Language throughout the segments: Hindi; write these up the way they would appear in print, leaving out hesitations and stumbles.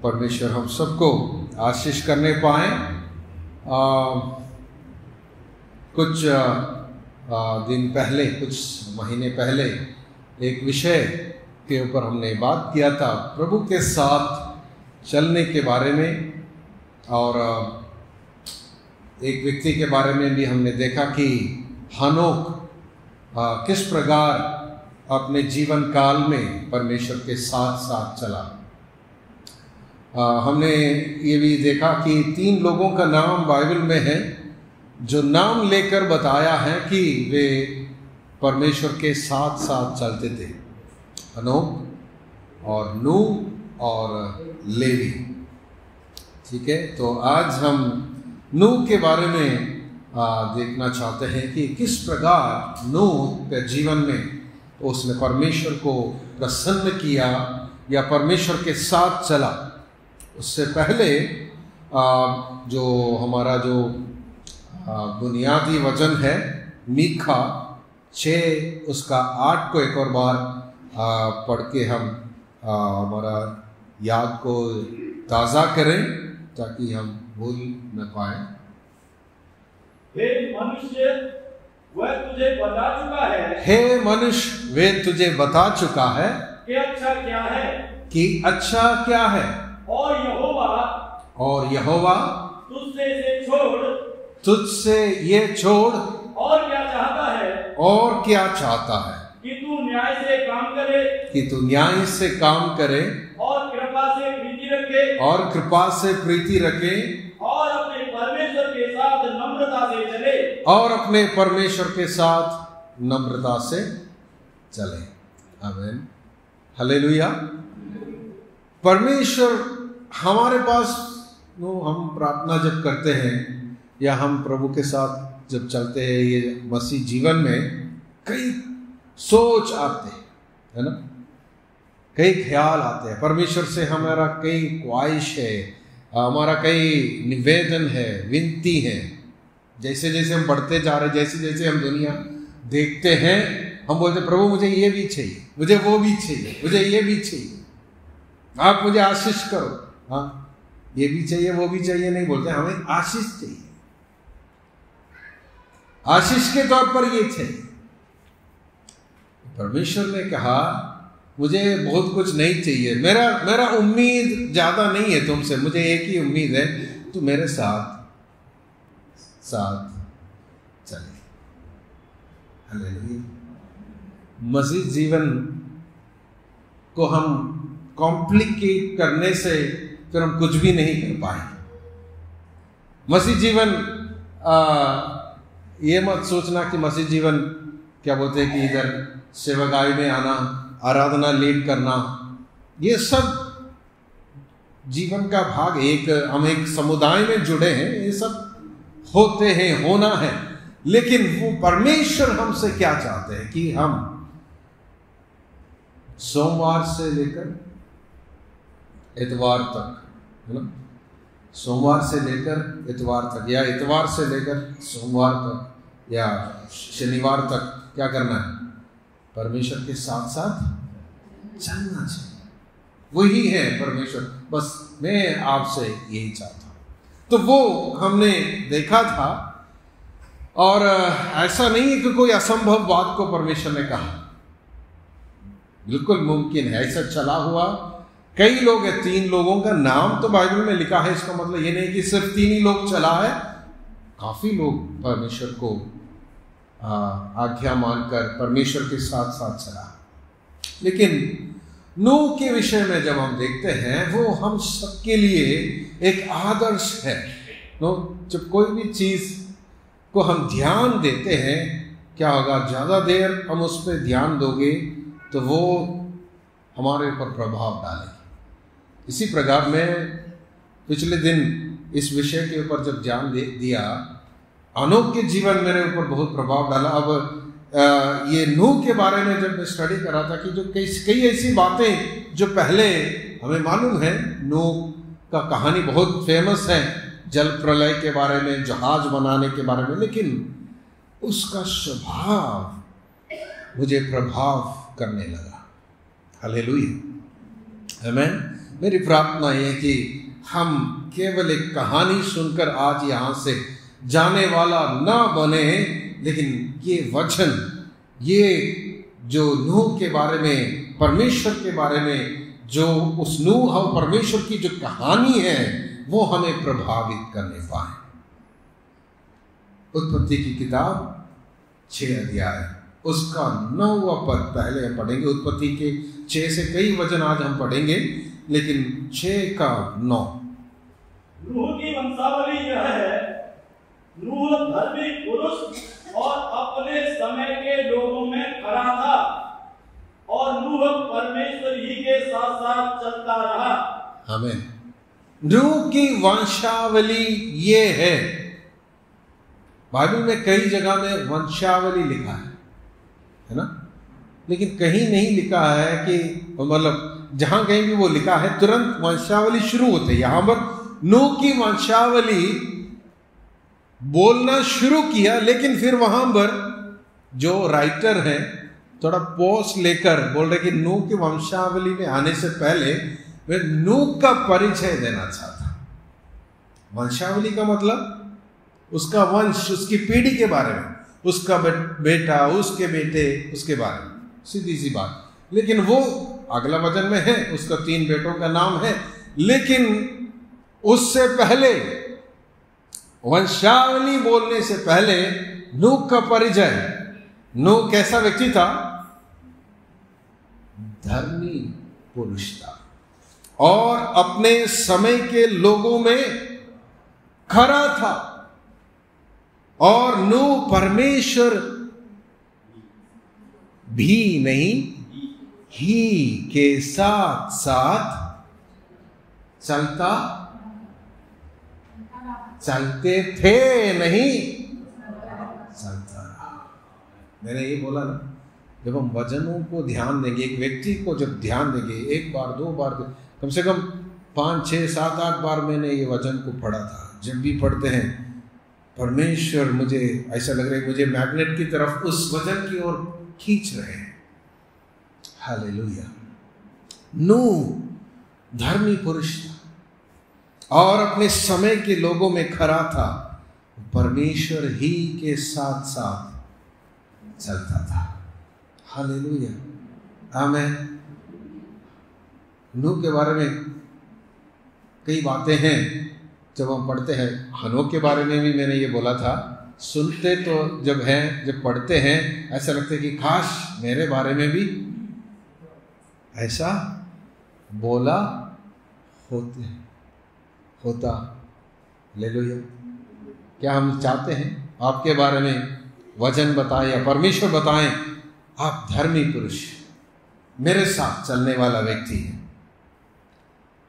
परमेश्वर हम सबको आशीष करने पाए। कुछ दिन पहले, कुछ महीने पहले एक विषय के ऊपर हमने बात किया था, प्रभु के साथ चलने के बारे में, और एक व्यक्ति के बारे में भी हमने देखा कि हनोक किस प्रकार अपने जीवन काल में परमेश्वर के साथ साथ चला। हमने ये भी देखा कि 3 लोगों का नाम बाइबल में है जो नाम लेकर बताया है कि वे परमेश्वर के साथ साथ चलते थे, हनोक और नूह और लेवी। ठीक है, तो आज हम नूह के बारे में देखना चाहते हैं कि किस प्रकार नूह के जीवन में उसने परमेश्वर को प्रसन्न किया या परमेश्वर के साथ चला। उससे पहले जो हमारा जो बुनियादी वचन है मीका 6 उसका 8 को एक और बार पढ़ के हम हमारा याद को ताज़ा करें ताकि हम भूल न पाए। हे मनुष्य, वह तुझे बता चुका है, हे मनुष्य वे तुझे बता चुका है कि अच्छा क्या है, कि अच्छा क्या है, और यहोवा तुझसे ये छोड़ और क्या चाहता है, और क्या चाहता है कि तू न्याय से काम करे, कि तू न्याय से काम करे, और कृपा से प्रीति रखे, और कृपा से प्रीति रखे, और अपने परमेश्वर के साथ नम्रता से चले, और अपने परमेश्वर के साथ नम्रता से चले। आमीन, हालेलुया। परमेश्वर हमारे पास हम प्रार्थना जब करते हैं या हम प्रभु के साथ जब चलते हैं, ये मसीह जीवन में कई सोच आते हैं, है ना, कई ख्याल आते हैं। परमेश्वर से हमारा कई ख्वाहिश है, हमारा कई निवेदन है, विनती है। जैसे जैसे हम बढ़ते जा रहे, जैसे जैसे हम दुनिया देखते हैं, हम बोलते प्रभु मुझे ये भी चाहिए, मुझे वो भी चाहिए, मुझे ये भी चाहिए, आप मुझे आशीष करो। हाँ, ये भी चाहिए वो भी चाहिए नहीं बोलते, हमें आशीष चाहिए, आशीष के तौर पर ये चाहिए। परमेश्वर ने कहा मुझे बहुत कुछ नहीं चाहिए, मेरा उम्मीद ज्यादा नहीं है तुमसे, मुझे एक ही उम्मीद है, तू मेरे साथ साथ चले। हालेलुया। मसीह जीवन को हम कॉम्प्लिकेट करने से फिर हम कुछ भी नहीं कर पाएंगे। मसीह जीवन ये मत सोचना कि मसीह जीवन क्या बोलते हैं कि इधर सेवकाई में आना, आराधना लीड करना, ये सब जीवन का भाग। हम एक समुदाय में जुड़े हैं, ये सब होते हैं, होना है, लेकिन वो परमेश्वर हमसे क्या चाहते हैं कि हम सोमवार से लेकर इतवार तक, है ना, सोमवार से लेकर इतवार तक या इतवार से लेकर सोमवार तक या शनिवार तक क्या करना है, परमेश्वर के साथ साथ चलना चाहिए। वही है परमेश्वर, बस मैं आपसे यही चाहता हूं। तो वो हमने देखा था, और ऐसा नहीं है कि कोई असंभव बात को परमेश्वर ने कहा, बिल्कुल मुमकिन है, ऐसा चला हुआ। कई लोग हैं, 3 लोगों का नाम तो बाइबल में लिखा है, इसका मतलब ये नहीं कि सिर्फ 3 ही लोग चला है, काफी लोग परमेश्वर को आज्ञा मानकर परमेश्वर के साथ साथ चला। लेकिन नूह के विषय में जब हम देखते हैं, वो हम सबके लिए एक आदर्श है। जब कोई भी चीज को हम ध्यान देते हैं, क्या होगा, ज्यादा देर हम उस पर ध्यान दोगे तो वो हमारे ऊपर प्रभाव डालेगी। इसी प्रकार मैं पिछले दिन इस विषय के ऊपर जब ध्यान दिया, हनोक के जीवन मेरे ऊपर बहुत प्रभाव डाला। अब ये नूह के बारे में जब मैं स्टडी कर रहा था कि जो कई ऐसी बातें जो पहले हमें मालूम है, नूह का कहानी बहुत फेमस है, जल प्रलय के बारे में, जहाज बनाने के बारे में, लेकिन उसका स्वभाव मुझे प्रभाव करने लगा। हालेलुया, आमीन। मेरी प्रार्थना है कि हम केवल एक कहानी सुनकर आज यहाँ से जाने वाला ना बने, लेकिन ये वचन, ये जो नूह के बारे में, परमेश्वर के बारे में, जो उस नूह और परमेश्वर की जो कहानी है, वो हमें प्रभावित करने पाए। उत्पत्ति की किताब 6 अध्याय, उसका 9वां पद पहले हम पढ़ेंगे। उत्पत्ति के 6 से कई वचन आज हम पढ़ेंगे, लेकिन 6 का 9। नूह की वंशावली यह है, नूह धर्मी पुरुष और अपने समय के लोगों में खरा था, और नूह परमेश्वर ही के साथ साथ चलता रहा। आमीन। नूह की वंशावली ये है। बाइबल में कई जगह में वंशावली लिखा है ना, लेकिन कहीं नहीं लिखा है कि, मतलब जहां कहीं भी वो लिखा है तुरंत वंशावली शुरू होते है। यहां पर नूह की वंशावली बोलना शुरू किया, लेकिन फिर वहां पर जो राइटर है थोड़ा पॉज लेकर बोल रहे कि नूह की वंशावली में आने से पहले वे नूह का परिचय देना चाहता। वंशावली का मतलब उसका वंश, उसकी पीढ़ी के बारे में, उसका बेटा, उसके बेटे, उसके बारे में, सीधी सी बात। लेकिन वो अगला वचन में है, उसका 3 बेटों का नाम है, लेकिन उससे पहले वंशावली बोलने से पहले नूह का परिचय। नूह कैसा व्यक्ति था? धर्मी पुरुष था और अपने समय के लोगों में खरा था, और नूह परमेश्वर भी नहीं, ही के साथ साथ चलते थे, नहीं चलता रहा। मैंने ये बोला ना, जब हम वचनों को ध्यान देंगे, एक व्यक्ति को जब ध्यान देंगे, 1 बार 2 बार, कम से कम 5 6 7 8 बार मैंने ये वचन को पढ़ा था। जब भी पढ़ते हैं परमेश्वर, मुझे ऐसा लग रहा है मुझे मैग्नेट की तरफ उस वचन की ओर खींच रहे हैं। हालेलुया। नूह धर्मी पुरुष था और अपने समय के लोगों में खरा था, परमेश्वर ही के साथ साथ चलता था। हालेलुया, आमीन। नूह के बारे में कई बातें हैं जब हम पढ़ते हैं। हनोक के बारे में भी मैंने ये बोला था, सुनते तो जब हैं, जब पढ़ते हैं ऐसा लगता है कि काश मेरे बारे में भी ऐसा बोला होता। हालेलुया। क्या हम चाहते हैं आपके बारे में वचन बताएं या परमेश्वर बताएं, आप धर्मी पुरुष, मेरे साथ चलने वाला व्यक्ति है।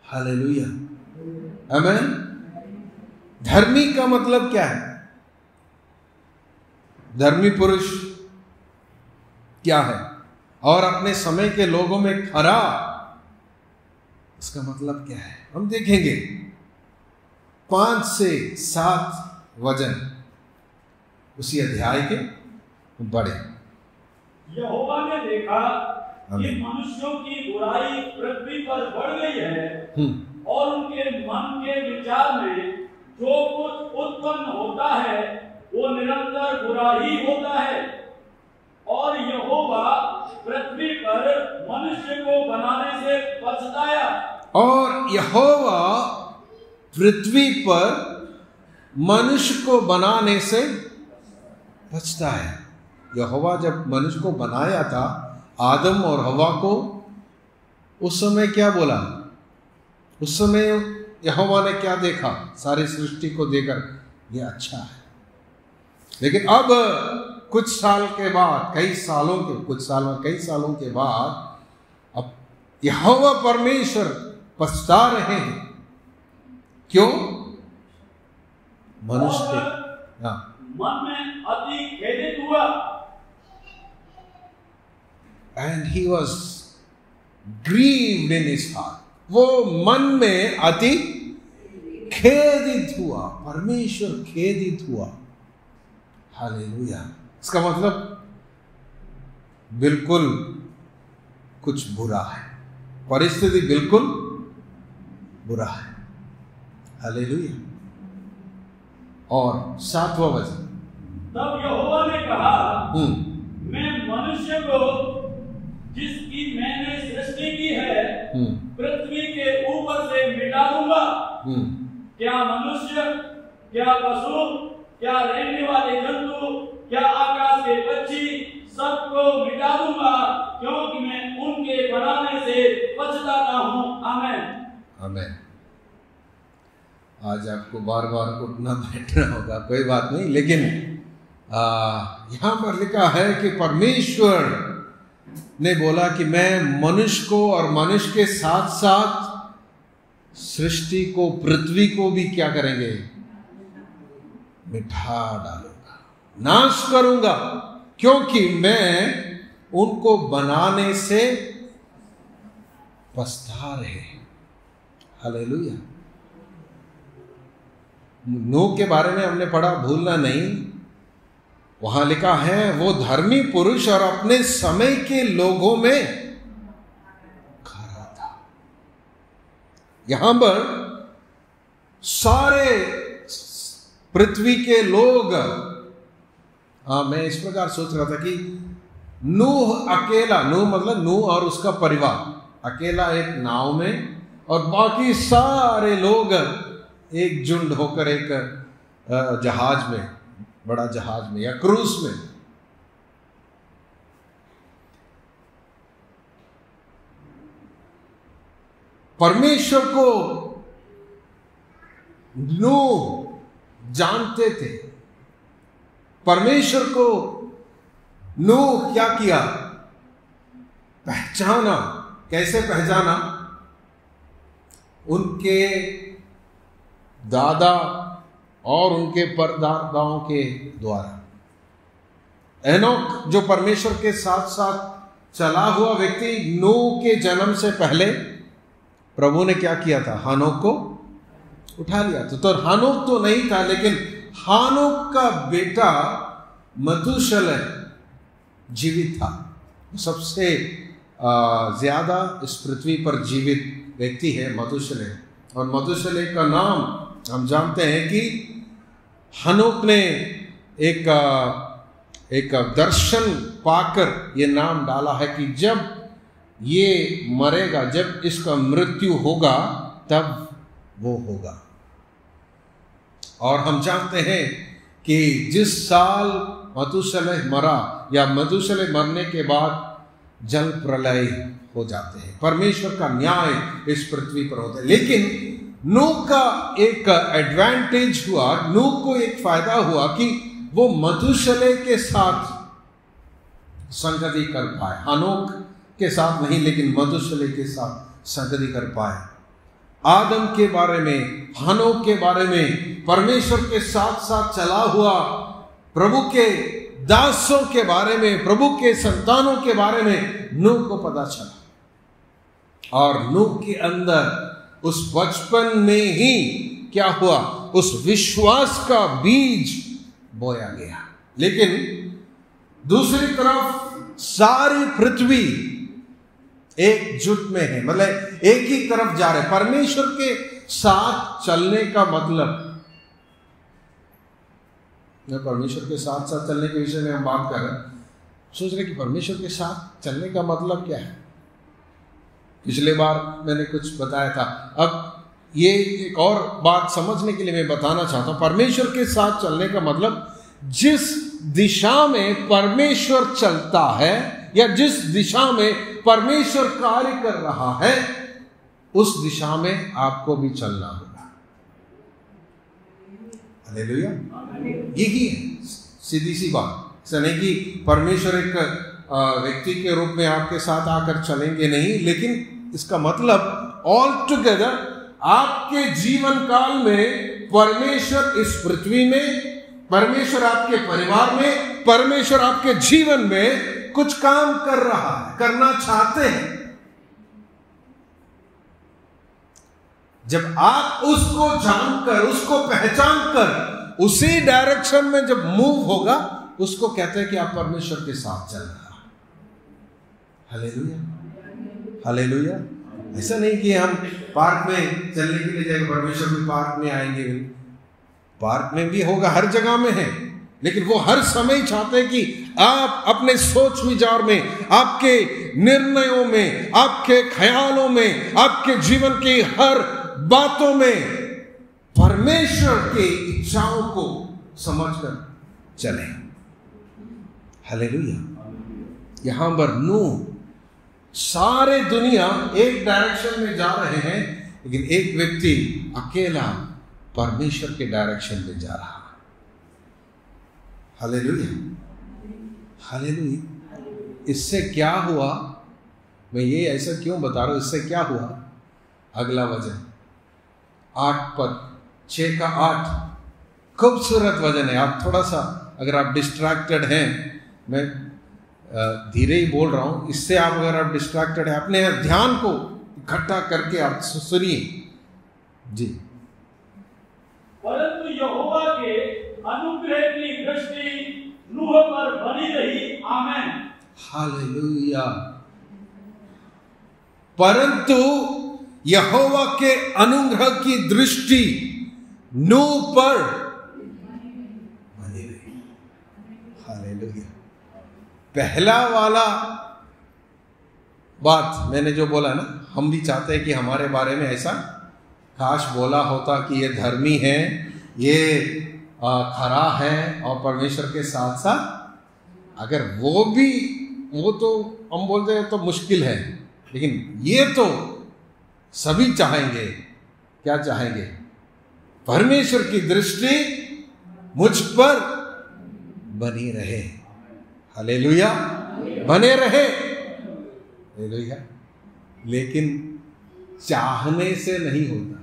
हालेलुया, आमीन। धर्मी का मतलब क्या है? धर्मी पुरुष क्या है? और अपने समय के लोगों में खरा, इसका मतलब क्या है? हम देखेंगे 5 से 7 वचन उसी अध्याय के बड़े। यहोवा ने देखा कि मनुष्यों की बुराई पृथ्वी पर बढ़ गई है, और उनके मन के विचार में जो कुछ उत्पन्न होता है वो निरंतर बुरा ही होता है, और यहोवा पृथ्वी पर मनुष्य को बनाने से पछताया। और यहोवा पृथ्वी पर मनुष्य को बनाने से पछता है। यहोवा जब मनुष्य को बनाया था, आदम और हवा को, उस समय क्या बोला? उस समय यहोवा ने क्या देखा? सारी सृष्टि को देखकर ये अच्छा है। लेकिन अब कई सालों के बाद अब यहोवा परमेश्वर पछता रहे हैं। क्यों? मनुष्य के मन में अति खेदित हुआ। And he was grieved in his heart. वो मन में अति खेदित हुआ, परमेश्वर खेदित हुआ। हालेलुया। इसका मतलब बिल्कुल कुछ बुरा है, परिस्थिति बिल्कुल बुरा है। हालेलुया। और 7वां वचन, तब यहोवा ने कहा, मैं मनुष्य को जिसकी मैंने सृष्टि की है पृथ्वी के ऊपर से मिटा दूंगा। क्या मनुष्य, क्या पशु, क्या रहने वाले जंतु, क्या आकाश के पक्षी, सबको मिटा दूंगा, क्योंकि मैं उनके बनाने से पछताता हूं। आमीन। आमीन। आज आपको बार बार उठना बैठना होगा, कोई बात नहीं, लेकिन यहां पर लिखा है कि परमेश्वर ने बोला कि मैं मनुष्य को और मनुष्य के साथ साथ सृष्टि को, पृथ्वी को भी क्या करेंगे? मिटा डालूंगा, नाश करूंगा, क्योंकि मैं उनको बनाने से पछता रहे हैं। हालेलुया। नूह के बारे में हमने पढ़ा, भूलना नहीं। वहां लिखा है वो धर्मी पुरुष और अपने समय के लोगों में खरा था। यहां पर सारे पृथ्वी के लोग, मैं इस प्रकार सोच रहा था कि नूह अकेला, नूह मतलब नूह और उसका परिवार अकेला एक नाव में, और बाकी सारे लोग एक झुंड होकर एक जहाज में, बड़ा जहाज में या क्रूज में। परमेश्वर को नूह जानते थे। परमेश्वर को नूह क्या किया? पहचाना। कैसे पहचाना? उनके दादा और उनके परदादाओं के द्वारा। एनोक जो परमेश्वर के साथ साथ चला हुआ व्यक्ति, नूह के जन्म से पहले प्रभु ने क्या किया था? हानोक को उठा लिया था। तो हानोक तो नहीं था, लेकिन हानोक का बेटा मथूशलह जीवित था। सबसे ज्यादा इस पृथ्वी पर जीवित व्यक्ति है मथूशलह। और मथूशलह का नाम हम जानते हैं कि हनोक ने एक दर्शन पाकर ये नाम डाला है कि जब ये मरेगा, जब इसका मृत्यु होगा, तब वो होगा। और हम जानते हैं कि जिस साल मथूशलह मरा या मथूशलह मरने के बाद जल प्रलय हो जाते हैं। परमेश्वर का न्याय इस पृथ्वी पर होता है। लेकिन नूह का एक एडवांटेज हुआ, नूह को एक फायदा हुआ कि वो मथूशलह के साथ संगति कर पाए। हनोक के साथ नहीं, लेकिन मथूशलह के साथ संगति कर पाए। आदम के बारे में, हनोक के बारे में, परमेश्वर के साथ साथ चला हुआ प्रभु के दासों के बारे में, प्रभु के संतानों के बारे में नूह को पता चला। और नूह के अंदर उस बचपन में ही क्या हुआ? उस विश्वास का बीज बोया गया। लेकिन दूसरी तरफ सारी पृथ्वी एकजुट में है, मतलब एक ही तरफ जा रहे। परमेश्वर के साथ चलने का मतलब, परमेश्वर के साथ साथ चलने के विषय में हम बात कर रहे हैं, सोच रहे कि परमेश्वर के साथ चलने का मतलब क्या है। पिछले बार मैंने कुछ बताया था, अब ये एक और बात समझने के लिए मैं बताना चाहता हूं। परमेश्वर के साथ चलने का मतलब, जिस दिशा में परमेश्वर चलता है या जिस दिशा में परमेश्वर कार्य कर रहा है, उस दिशा में आपको भी चलना होगा। हालेलुया। यही है सीधी सी बात। ऐसा नहीं कि परमेश्वर एक व्यक्ति के रूप में आपके साथ आकर चलेंगे, नहीं, लेकिन इसका मतलब ऑल टुगेदर आपके जीवन काल में परमेश्वर इस पृथ्वी में, परमेश्वर आपके परिवार में, परमेश्वर आपके जीवन में कुछ काम कर रहा है, करना चाहते हैं। जब आप उसको जानकर, उसको पहचान कर उसी डायरेक्शन में जब मूव होगा, उसको कहते हैं कि आप परमेश्वर के साथ चल रहा है। Hallelujah, hallelujah. ऐसा नहीं कि हम पार्क में चलने के लिए जाएंगे, परमेश्वर भी पार्क में आएंगे। पार्क में भी होगा, हर जगह में है, लेकिन वो हर समय चाहते हैं कि आप अपने सोच विचार में, आपके निर्णयों में, आपके ख्यालों में, आपके जीवन की हर बातों में परमेश्वर की इच्छाओं को समझकर चलें। हालेलुया। यहां पर नूह, सारे दुनिया एक डायरेक्शन में जा रहे हैं, लेकिन एक व्यक्ति अकेला परमेश्वर के डायरेक्शन में जा रहा है। Hallelujah, hallelujah. इससे क्या हुआ, मैं ये ऐसा क्यों बता रहा हूं, इससे क्या हुआ? अगला वचन 8 पर 6 का 8 खूबसूरत वचन है। आप थोड़ा सा, अगर आप डिस्ट्रैक्टेड हैं, मैं धीरे ही बोल रहा हूं, इससे आप, अगर आप डिस्ट्रैक्टेड हैं, अपने ध्यान को इकट्ठा करके आप सुनिए जी। परंतु यहोवा के अनुग्रह की दृष्टि नूह पर बनी रही। आमेन। हालेलुया। परंतु यहोवा के अनुग्रह की दृष्टि नूह पर बनी रही। हालेलुया। पहला वाला बात मैंने जो बोला ना, हम भी चाहते हैं कि हमारे बारे में ऐसा काश बोला होता कि ये धर्मी है, ये खरा है, और परमेश्वर के साथ साथ अगर वो तो हम बोलते हैं तो मुश्किल है, लेकिन ये तो सभी चाहेंगे। क्या चाहेंगे? परमेश्वर की दृष्टि मुझ पर बनी रहे। हालेलुया, बने रहे। हालेलुया। लेकिन चाहने से नहीं होता।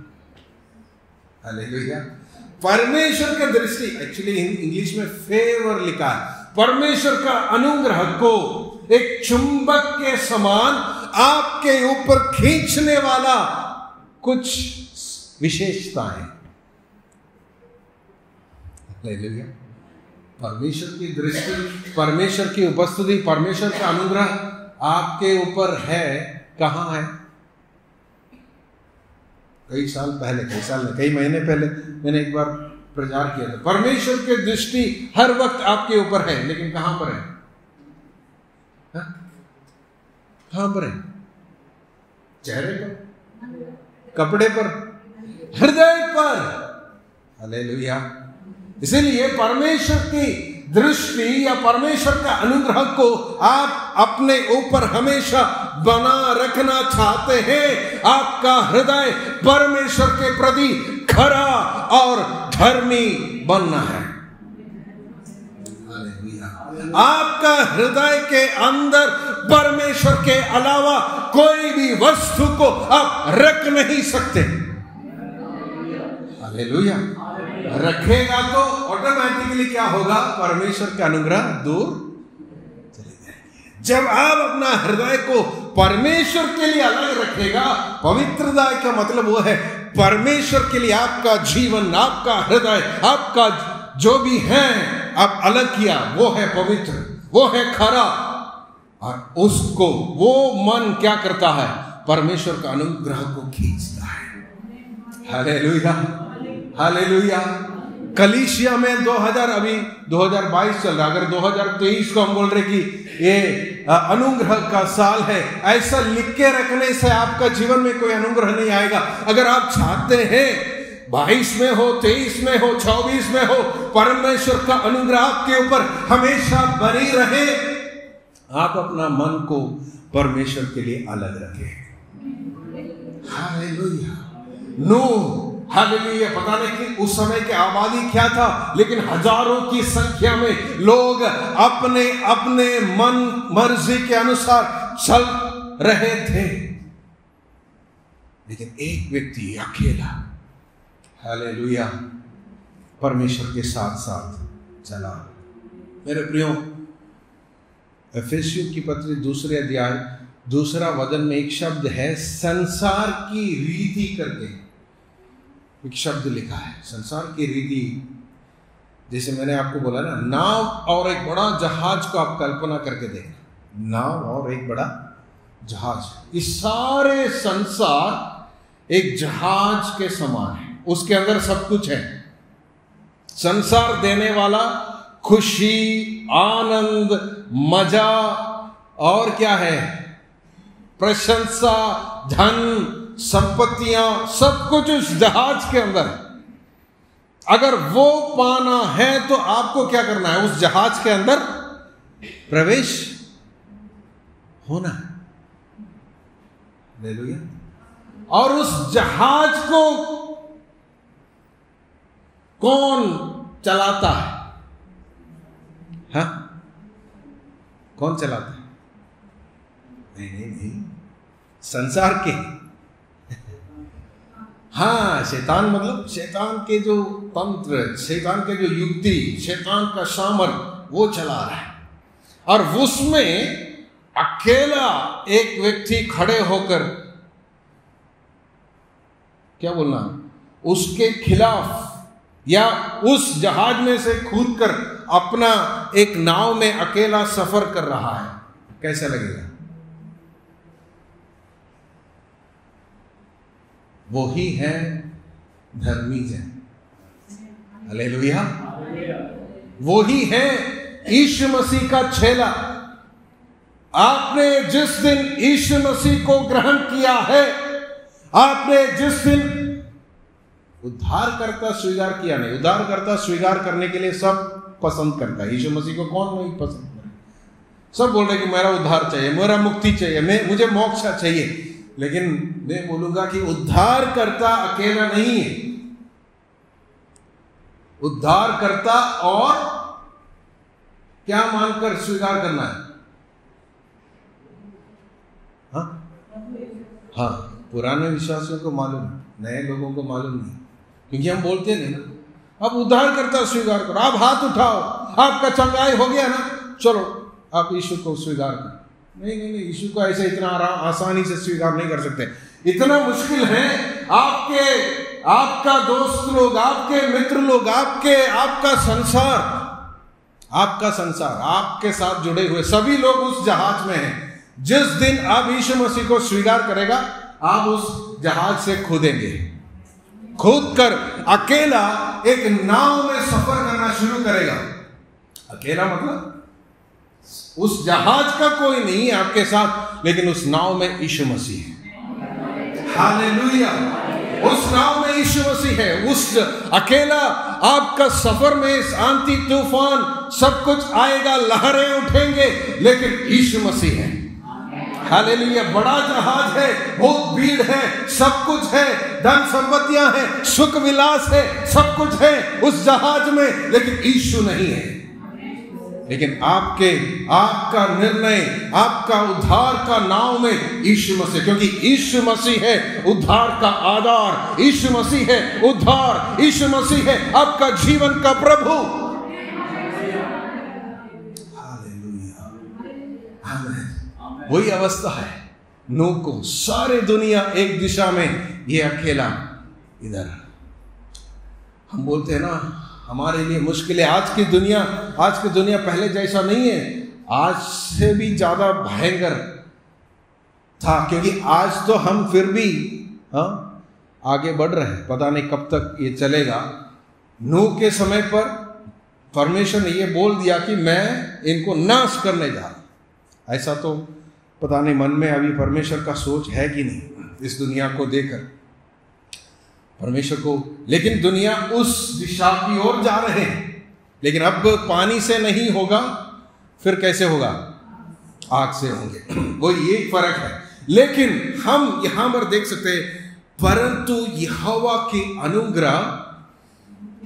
हालेलुया। परमेश्वर की दृष्टि, एक्चुअली इंग्लिश में फेवर लिखा है, परमेश्वर का अनुग्रह को एक चुंबक के समान आपके ऊपर खींचने वाला कुछ विशेषताएं। हालेलुया। परमेश्वर की दृष्टि, परमेश्वर की उपस्थिति, परमेश्वर का अनुग्रह आपके ऊपर है। कहां है? कई महीने पहले मैंने एक बार प्रचार किया था, परमेश्वर की दृष्टि हर वक्त आपके ऊपर है, लेकिन कहां पर है? कहां पर है? चेहरे पर, कपड़े पर, हृदय पर। हालेलुया। इसीलिए परमेश्वर की दृष्टि या परमेश्वर का अनुग्रह को आप अपने ऊपर हमेशा बना रखना चाहते हैं। आपका हृदय परमेश्वर के प्रति खरा और धर्मी बनना है। आपका हृदय के अंदर परमेश्वर के अलावा कोई भी वस्तु को आप रख नहीं सकते। हालेलुया। रखेगा तो ऑटोमेटिकली क्या होगा? परमेश्वर का अनुग्रह दूर चले जाएंगे। जब आप अपना हृदय को परमेश्वर के लिए अलग रखेगा, पवित्रता का मतलब वो है परमेश्वर के लिए आपका जीवन, आपका हृदय, आपका जो भी है आप अलग किया, वो है पवित्र, वो है खरा, और उसको वो मन क्या करता है? परमेश्वर का अनुग्रह को खींचता है। Hallelujah, hallelujah. कलीसिया में 2022 चल रहा, अगर 2023 को हम बोल रहे कि ये अनुग्रह का साल है, ऐसा लिख के रखने से आपका जीवन में कोई अनुग्रह नहीं आएगा। अगर आप चाहते हैं 22 में हो, 23 में हो, 24 में हो, परमेश्वर का अनुग्रह आपके ऊपर हमेशा बनी रहे, आप अपना मन को परमेश्वर के लिए अलग रखें। हालेलुया। नूह, हालेलुया। पता नहीं कि उस समय की आबादी क्या था, लेकिन हजारों की संख्या में लोग अपने अपने मन मर्जी के अनुसार चल रहे थे, लेकिन एक व्यक्ति अकेला, हालेलुया, परमेश्वर के साथ साथ चला। मेरे प्रियो, एफेसियों की पत्री 2 अध्याय 2 वचन में एक शब्द है, संसार की रीति करके एक शब्द लिखा है। संसार की रीति, जैसे मैंने आपको बोला ना, नाव और एक बड़ा जहाज को आप कल्पना करके देखना। नाव और एक बड़ा जहाज। इस सारे संसार एक जहाज के समान है, उसके अंदर सब कुछ है। संसार देने वाला खुशी, आनंद, मजा और क्या है, प्रशंसा, धन, संपत्तियां, सब कुछ उस जहाज के अंदर है। अगर वो पाना है तो आपको क्या करना है, उस जहाज के अंदर प्रवेश होना है। हालेलुया। और उस जहाज को कौन चलाता है? हाँ, कौन चलाता है? नहीं, संसार के। हाँ, शैतान, मतलब शैतान के जो तंत्र, शैतान के जो युक्ति, शैतान का सामर्थ वो चला रहा है। और उसमें अकेला एक व्यक्ति खड़े होकर क्या बोलना, उसके खिलाफ या उस जहाज में से कूदकर अपना एक नाव में अकेला सफर कर रहा है, कैसा लगेगा? वो ही है धर्मी जन। हालेलुया। वो ही है यीशु मसीह का चेला। आपने जिस दिन यीशु मसीह को ग्रहण किया है, आपने जिस दिन उद्धारकर्ता स्वीकार किया, नहीं, उद्धारकर्ता स्वीकार करने के लिए सब पसंद करता है। यीशु मसीह को कौन नहीं पसंद करे? सब बोल रहे कि मेरा उद्धार चाहिए, मेरा मुक्ति चाहिए, मुझे मोक्ष चाहिए। लेकिन मैं बोलूंगा कि उद्धारकर्ता अकेला नहीं है। उद्धारकर्ता और क्या मानकर स्वीकार करना है? हाँ, पुराने विश्वासियों को मालूम, नए लोगों को मालूम नहीं, क्योंकि हम बोलते नहीं ना, अब उद्धारकर्ता स्वीकार करो, आप हाथ उठाओ, आपका चंगाई हो गया ना, चलो आप यीशु को स्वीकार करो। नहीं, यीशु को ऐसे इतना आसानी से स्वीकार नहीं कर सकते। इतना मुश्किल है। आपका दोस्त लोग, आपके मित्र लोग, आपका संसार, आपके साथ जुड़े हुए सभी लोग उस जहाज में हैं। जिस दिन आप यीशु मसीह को स्वीकार करेगा, आप उस जहाज से कूदेंगे, कूदकर अकेला एक नाव में सफर करना शुरू करेगा। अकेला मतलब उस जहाज का कोई नहीं है आपके साथ, लेकिन उस नाव में यीशु मसीह है। हालेलुया। उस नाव में यीशु मसीह है। उस अकेला आपका सफर में आंधी तूफान सब कुछ आएगा, लहरें उठेंगे, लेकिन यीशु मसीह है। हालेलुया। बड़ा जहाज है, बहुत भीड़ है, सब कुछ है, धन संपत्तियां हैं, सुख विलास है, सब कुछ है उस जहाज में, लेकिन यीशु नहीं है। लेकिन आपका निर्णय, आपका उद्धार का नाव में यीशु मसीह, क्योंकि यीशु मसीह है उद्धार का आधार, यीशु मसीह है उद्धार, यीशु मसीह है आपका जीवन का प्रभु। हालेलुया। आमीन। वही अवस्था है नूह को। सारे दुनिया एक दिशा में, ये अकेला इधर। हम बोलते हैं ना, हमारे लिए मुश्किल है। आज की दुनिया पहले जैसा नहीं है, आज से भी ज्यादा भयंकर था, क्योंकि आज तो हम फिर भी आगे बढ़ रहे हैं, पता नहीं कब तक ये चलेगा। नूह के समय पर परमेश्वर ने ये बोल दिया कि मैं इनको नाश करने जा रहा। ऐसा तो पता नहीं मन में अभी परमेश्वर का सोच है कि नहीं इस दुनिया को देखकर परमेश्वर को, लेकिन दुनिया उस दिशा की ओर जा रहे हैं। लेकिन अब पानी से नहीं होगा, फिर कैसे होगा? आग से होंगे। वो ये फर्क है। लेकिन हम यहां पर देख सकते हैं, परंतु यहोवा की अनुग्रह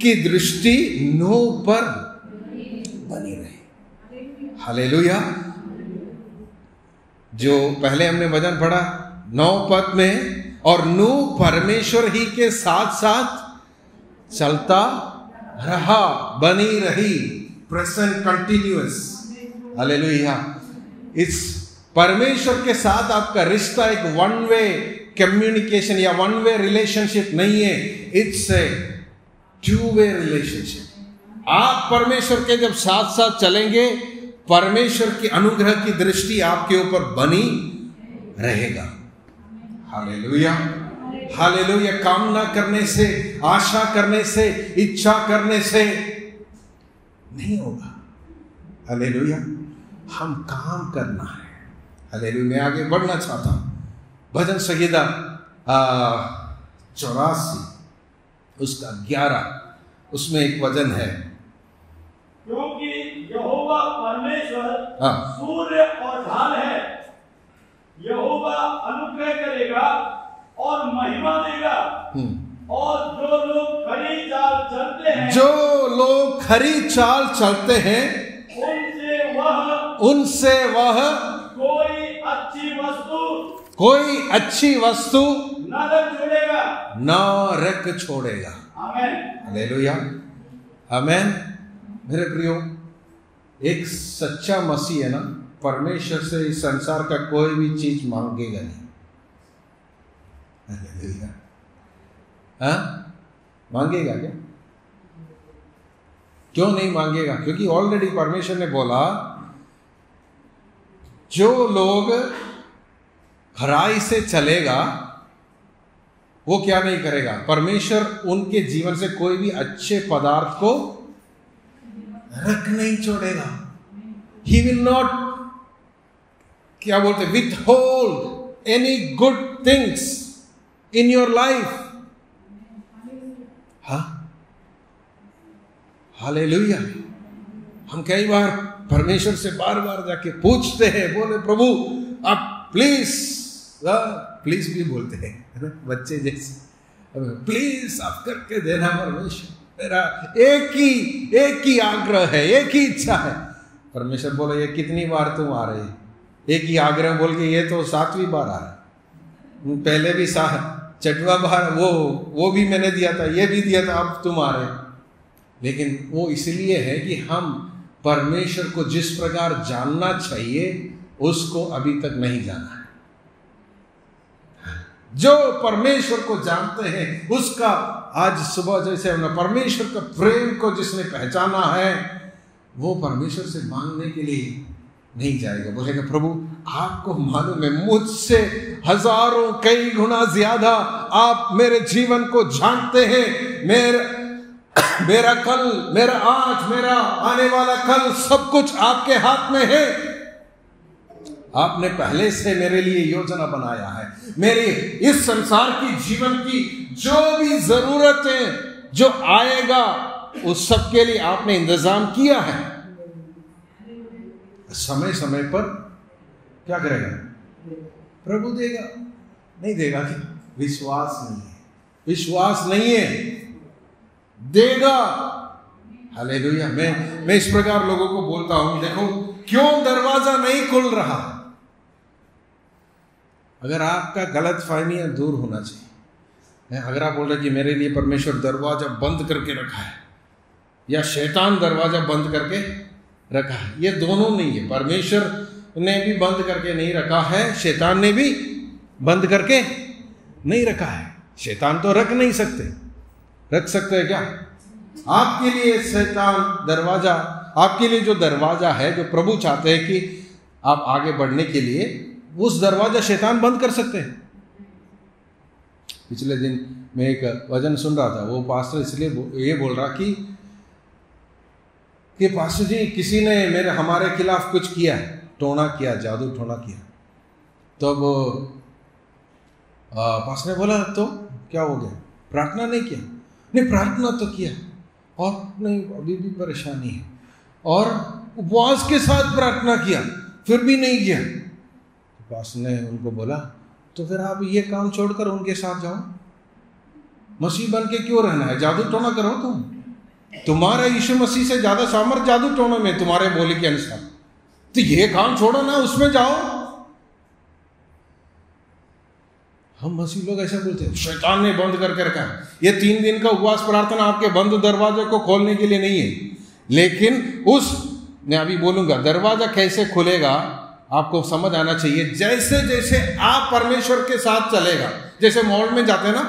की दृष्टि नूह पर बनी रही। हालेलुया। जो पहले हमने वचन पढ़ा 9 पद में, और नूह परमेश्वर ही के साथ साथ चलता रहा, बनी रही, प्रेजेंट कंटिन्यूअस। हालेलुया। इस परमेश्वर के साथ आपका रिश्ता एक वन वे कम्युनिकेशन या वन वे रिलेशनशिप नहीं है, इट्स ए 2 वे रिलेशनशिप। आप परमेश्वर के जब साथ साथ चलेंगे, परमेश्वर की अनुग्रह की दृष्टि आपके ऊपर बनी रहेगा। Hallelujah, hallelujah. कामना करने से, आशा करने से, इच्छा करने से नहीं होगा। हालेलुया, हम काम करना है। हालेलुया। मैं आगे बढ़ना चाहता हूं। भजन संहिता 84 उसका 11 उसमें एक वचन है, क्योंकि यहोवा परमेश्वर सूर्य और ढाल है, यहोवा अनुग्रह करेगा और महिमा देगा, और जो लोग खरी चाल चलते हैं, जो लोग खरी चाल चलते हैं उनसे वह कोई अच्छी वस्तु न रख छोड़ेगा। हालेलुया, आमेन। मेरे प्रियो, एक सच्चा मसीह है ना, परमेश्वर से इस संसार का कोई भी चीज मांगेगा नहीं। हालेलुया। हाँ, मांगेगा क्या? क्यों नहीं मांगेगा? क्योंकि ऑलरेडी परमेश्वर ने बोला, जो लोग खराई से चलेगा वो क्या नहीं करेगा, परमेश्वर उनके जीवन से कोई भी अच्छे पदार्थ को रख नहीं छोड़ेगा। ही विल नॉट, क्या बोलते, withhold any good things in your life। हाँ, हालेलुया। हम कई बार परमेश्वर से बार बार जाके पूछते हैं, बोले प्रभु आप प्लीज भी बोलते हैं बच्चे जैसे, प्लीज आप करके देना परमेश्वर, मेरा एक ही आग्रह है, एक ही इच्छा है। परमेश्वर बोले, ये कितनी बार तुम आ रहे, एक ही आग्रह बोल के ये तो 7वीं बार आ रहा है, पहले भी 6वां बार वो भी मैंने दिया था, ये भी दिया था, अब तुम आ रहे। लेकिन वो इसलिए है कि हम परमेश्वर को जिस प्रकार जानना चाहिए उसको अभी तक नहीं जाना है। जो परमेश्वर को जानते हैं उसका, आज सुबह जैसे हमने परमेश्वर का प्रेम को जिसने पहचाना है, वो परमेश्वर से मांगने के लिए नहीं जाएगा, बोलेगा प्रभु आपको मालूम है मुझसे हजारों कई गुना ज्यादा आप मेरे जीवन को जानते हैं, मेरा कल, मेरा आज, मेरा आने वाला कल, सब कुछ आपके हाथ में है। आपने पहले से मेरे लिए योजना बनाया है, मेरी इस संसार की जीवन की जो भी जरूरतें जो आएगा उस सब के लिए आपने इंतजाम किया है। समय समय पर क्या करेगा प्रभु? देगा, नहीं देगा कि विश्वास नहीं है, विश्वास नहीं है, देगा। हालेलुया। मैं इस प्रकार लोगों को बोलता हूं, देखो क्यों दरवाजा नहीं खुल रहा? अगर आपका गलत फहमी दूर होना चाहिए। अगर आप बोल रहे कि मेरे लिए परमेश्वर दरवाजा बंद करके रखा है या शैतान दरवाजा बंद करके रखा है, ये दोनों नहीं है। परमेश्वर ने भी बंद करके नहीं रखा है, शैतान ने भी बंद करके नहीं रखा है। शैतान तो रख नहीं सकते, रख सकते हैं क्या? आपके लिए शैतान दरवाजा, आपके लिए जो दरवाजा है, जो प्रभु चाहते हैं कि आप आगे बढ़ने के लिए, उस दरवाजा शैतान बंद कर सकते हैं। पिछले दिन मैं एक वचन सुन रहा था, वो पास्टर इसलिए ये बोल रहा कि पास्टर जी किसी ने हमारे खिलाफ कुछ किया, टोना किया, जादू टोना किया। तो अब पास्टर ने बोला तो क्या हो गया? प्रार्थना नहीं किया? नहीं, प्रार्थना तो किया, और नहीं अभी भी परेशानी है, और उपवास के साथ प्रार्थना किया, फिर भी नहीं किया। पास्टर ने उनको बोला तो फिर आप ये काम छोड़कर उनके साथ जाओ, मसीह बन के क्यों रहना है? जादू टोना करो तुम, तुम्हारा यीशु मसीह से ज्यादा सामर्थ जादू टोना में तुम्हारे बोली के अनुसार, तो ये काम छोड़ो ना, उसमें जाओ। हम मसीह लोग ऐसा बोलते हैं शैतान ने बंद करके रखा है। ये 3 दिन का उपवास प्रार्थना आपके बंद दरवाजे को खोलने के लिए नहीं है, लेकिन मैं अभी बोलूंगा दरवाजा कैसे खुलेगा आपको समझ आना चाहिए। जैसे जैसे आप परमेश्वर के साथ चलेगा, जैसे मॉल में जाते हैं ना,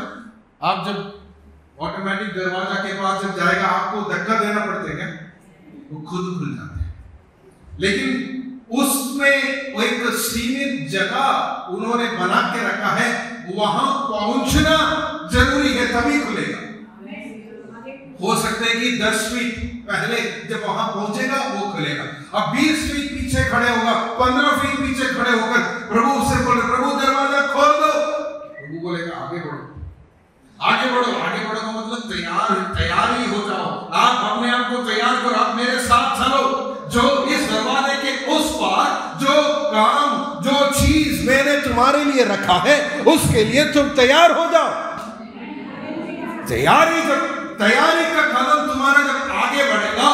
आप जब ऑटोमेटिक दरवाजा के पास जब जाएगा आपको धक्का देना पड़ता है क्या? वो खुद खुल जाते हैं। लेकिन उसमें एक सीमित जगह उन्होंने बना के रखा है, वहां पहुंचना जरूरी है तभी खुलेगा। हो सकता है कि 10 फीट पहले जब वहां पहुंचेगा वो खुलेगा। अब 20 फीट पीछे खड़े होगा, 15 फीट पीछे खड़े होकर प्रभु से बोले, प्रभु दरवाजा खोल दो। प्रभु बोलेगा आगे बढ़ो, आगे बढ़ो। आगे बढ़ो का मतलब तैयार ही हो जाओ। आप अपने आप को तैयार करो, आप मेरे साथ चलो। जो इस दरवाजे के उस पार जो काम, जो चीज मैंने तुम्हारे लिए रखा है, उसके लिए तुम तैयार हो जाओ। तैयारी का कदम तुम्हारा जब आगे बढ़ेगा,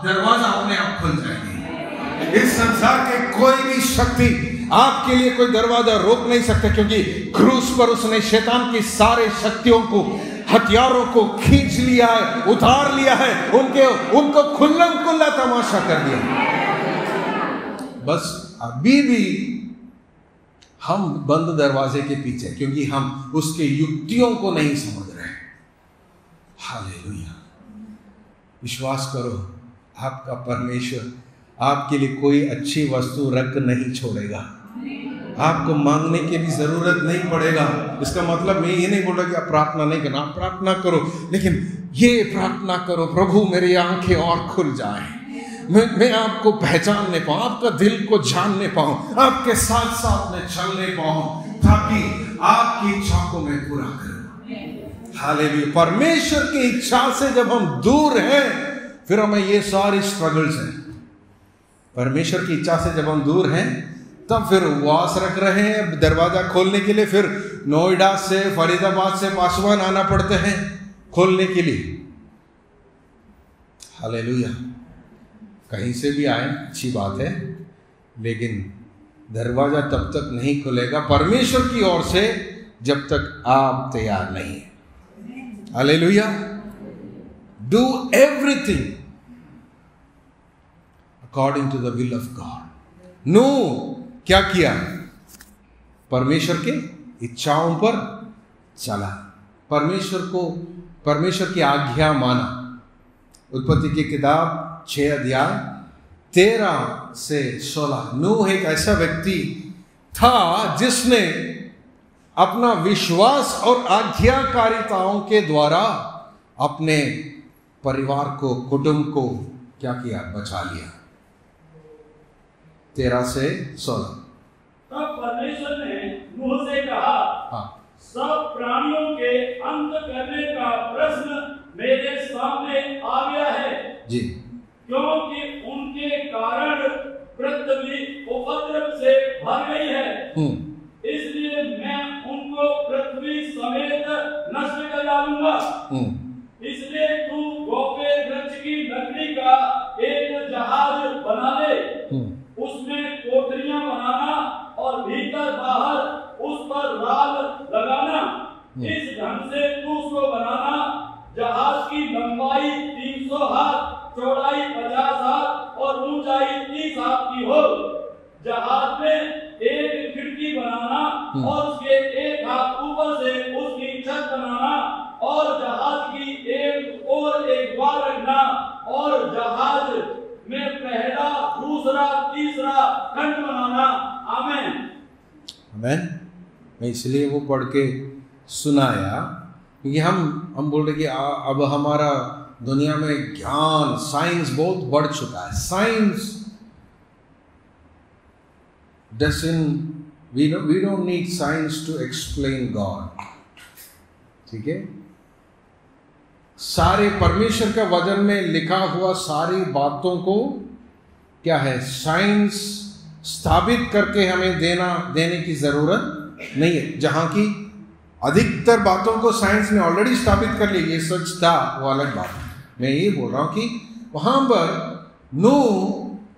दरवाजा अपने आप खुल जाएगी। इस संसार के कोई भी शक्ति आपके लिए कोई दरवाजा रोक नहीं सकता, क्योंकि क्रूस पर उसने शैतान की सारे शक्तियों को, हथियारों को खींच लिया है, उतार लिया है, उनको खुल्लम खुल्ला तमाशा कर दिया। बस अभी भी हम बंद दरवाजे के पीछे, क्योंकि हम उसके युक्तियों को नहीं समझ रहे। हालेलुया। विश्वास करो, आपका परमेश्वर आपके लिए कोई अच्छी वस्तु रख नहीं छोड़ेगा। आपको मांगने की भी जरूरत नहीं पड़ेगा। इसका मतलब मैं ये नहीं बोल रहा कि आप प्रार्थना नहीं करना, आप प्रार्थना करो, लेकिन ये प्रार्थना करो, प्रभु मेरी आंखें और खुल जाएं, मैं आपको पहचानने पाऊं, आपका दिल को जानने पाऊं, आपके साथ साथ में चलने पाऊं, ताकि आपकी इच्छा को मैं पूरा करूं। हालेलुया। परमेश्वर की इच्छा से जब हम दूर हैं, फिर हमें ये सारी स्ट्रगल्स हैं। परमेश्वर की इच्छा से जब हम दूर हैं, तब फिर उपवास रख रहे हैं दरवाजा खोलने के लिए। फिर नोएडा से, फरीदाबाद से पासवान आना पड़ते हैं खोलने के लिए। हालेलुया। कहीं से भी आए अच्छी बात है, लेकिन दरवाजा तब तक नहीं खुलेगा परमेश्वर की ओर से जब तक आप तैयार नहीं हैं। Hallelujah. Do everything according to the will of God. नूह क्या किया? परमेश्वर के इच्छाओं पर चला, परमेश्वर की आज्ञा माना। उत्पत्ति की किताब 6 अध्याय 13 से 16। नूह एक ऐसा व्यक्ति था जिसने अपना विश्वास और आज्ञाकारिताओं के द्वारा अपने परिवार को, कुटुंब को क्या किया? बचा लिया। 13 से 16। तब परमेश्वर ने नूह से कहा, सब प्राणियों के अंत करने का प्रश्न मेरे सामने आ गया है जी, क्योंकि उनके कारण पृथ्वी उपद्रव से भर गई है। इसलिए मैं उनको पृथ्वी समेत नष्ट कर डालूंगा। इसलिए तू गोपेर वृक्ष की लकड़ी का एक जहाज बना ले, उसमें कोठरियां बनाना और भीतर बाहर उस पर राल लगाना। इस ढंग से तू उसको बनाना, जहाज की लंबाई 300 हाथ, चौड़ाई 50 हाथ और ऊंचाई 30 हाथ की हो। जहाज में एक खिड़की बनाना और उसके एक हाथ ऊपर से उसकी छत बनाना और जहाज की एक और एक द्वार रखना और जहाज में पहला, दूसरा, तीसरा खंड बनाना। आमीन। आमीन। मैं इसलिए वो पढ़ के सुनाया क्योंकि हम बोल रहे कि अब हमारा दुनिया में ज्ञान, साइंस बहुत बढ़ चुका है। Science we don't need science to explain God। ठीक है, सारे परमेश्वर का वचन में लिखा हुआ सारी बातों को क्या है, साइंस स्थापित करके हमें देने की जरूरत नहीं है। जहां की अधिकतर बातों को साइंस ने ऑलरेडी स्थापित कर ली, ये सच था, वो अलग बात है। मैं ये बोल रहा हूं कि वहां पर नूह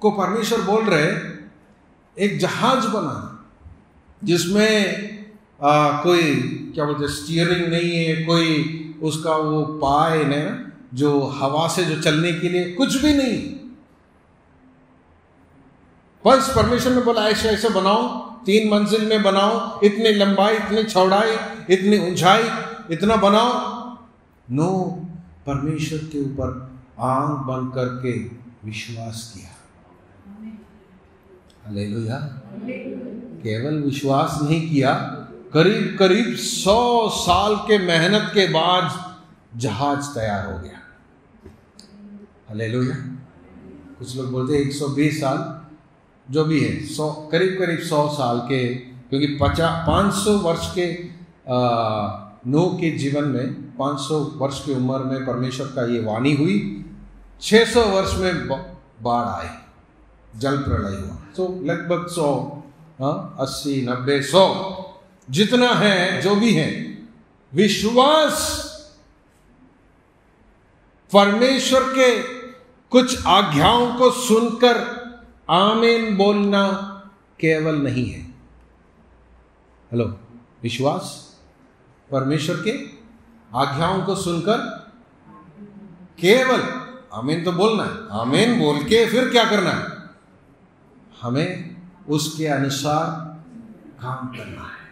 को परमेश्वर बोल रहे एक जहाज बना जिसमें कोई क्या बोलते स्टीयरिंग नहीं है, कोई उसका वो पाए न जो हवा से जो चलने के लिए कुछ भी नहीं। बस परमेश्वर ने बोला ऐसे ऐसे बनाओ, 3 मंजिल में बनाओ, इतनी लंबाई, इतनी चौड़ाई, इतनी ऊंचाई, इतना बनाओ। नूह परमेश्वर के ऊपर आंख बंद करके विश्वास किया। हालेलुया। केवल विश्वास नहीं किया, करीब करीब 100 साल के मेहनत के बाद जहाज तैयार हो गया। हालेलुया। कुछ लोग बोलते हैं 120 साल, जो भी है, 100 करीब करीब 100 साल के, क्योंकि 500 वर्ष के नूह के जीवन में 500 वर्ष की उम्र में परमेश्वर का ये वाणी हुई, 600 वर्ष में बाढ़ आई, जल प्रलय हुआ। तो लगभग 100, 80, 90, 100 जितना है, जो भी है, विश्वास परमेश्वर के कुछ आज्ञाओं को सुनकर आमीन बोलना केवल नहीं है। हेलो, विश्वास परमेश्वर के आज्ञाओं को सुनकर केवल आमीन तो बोलना है, आमीन बोल के फिर क्या करना है? हमें उसके अनुसार काम करना है,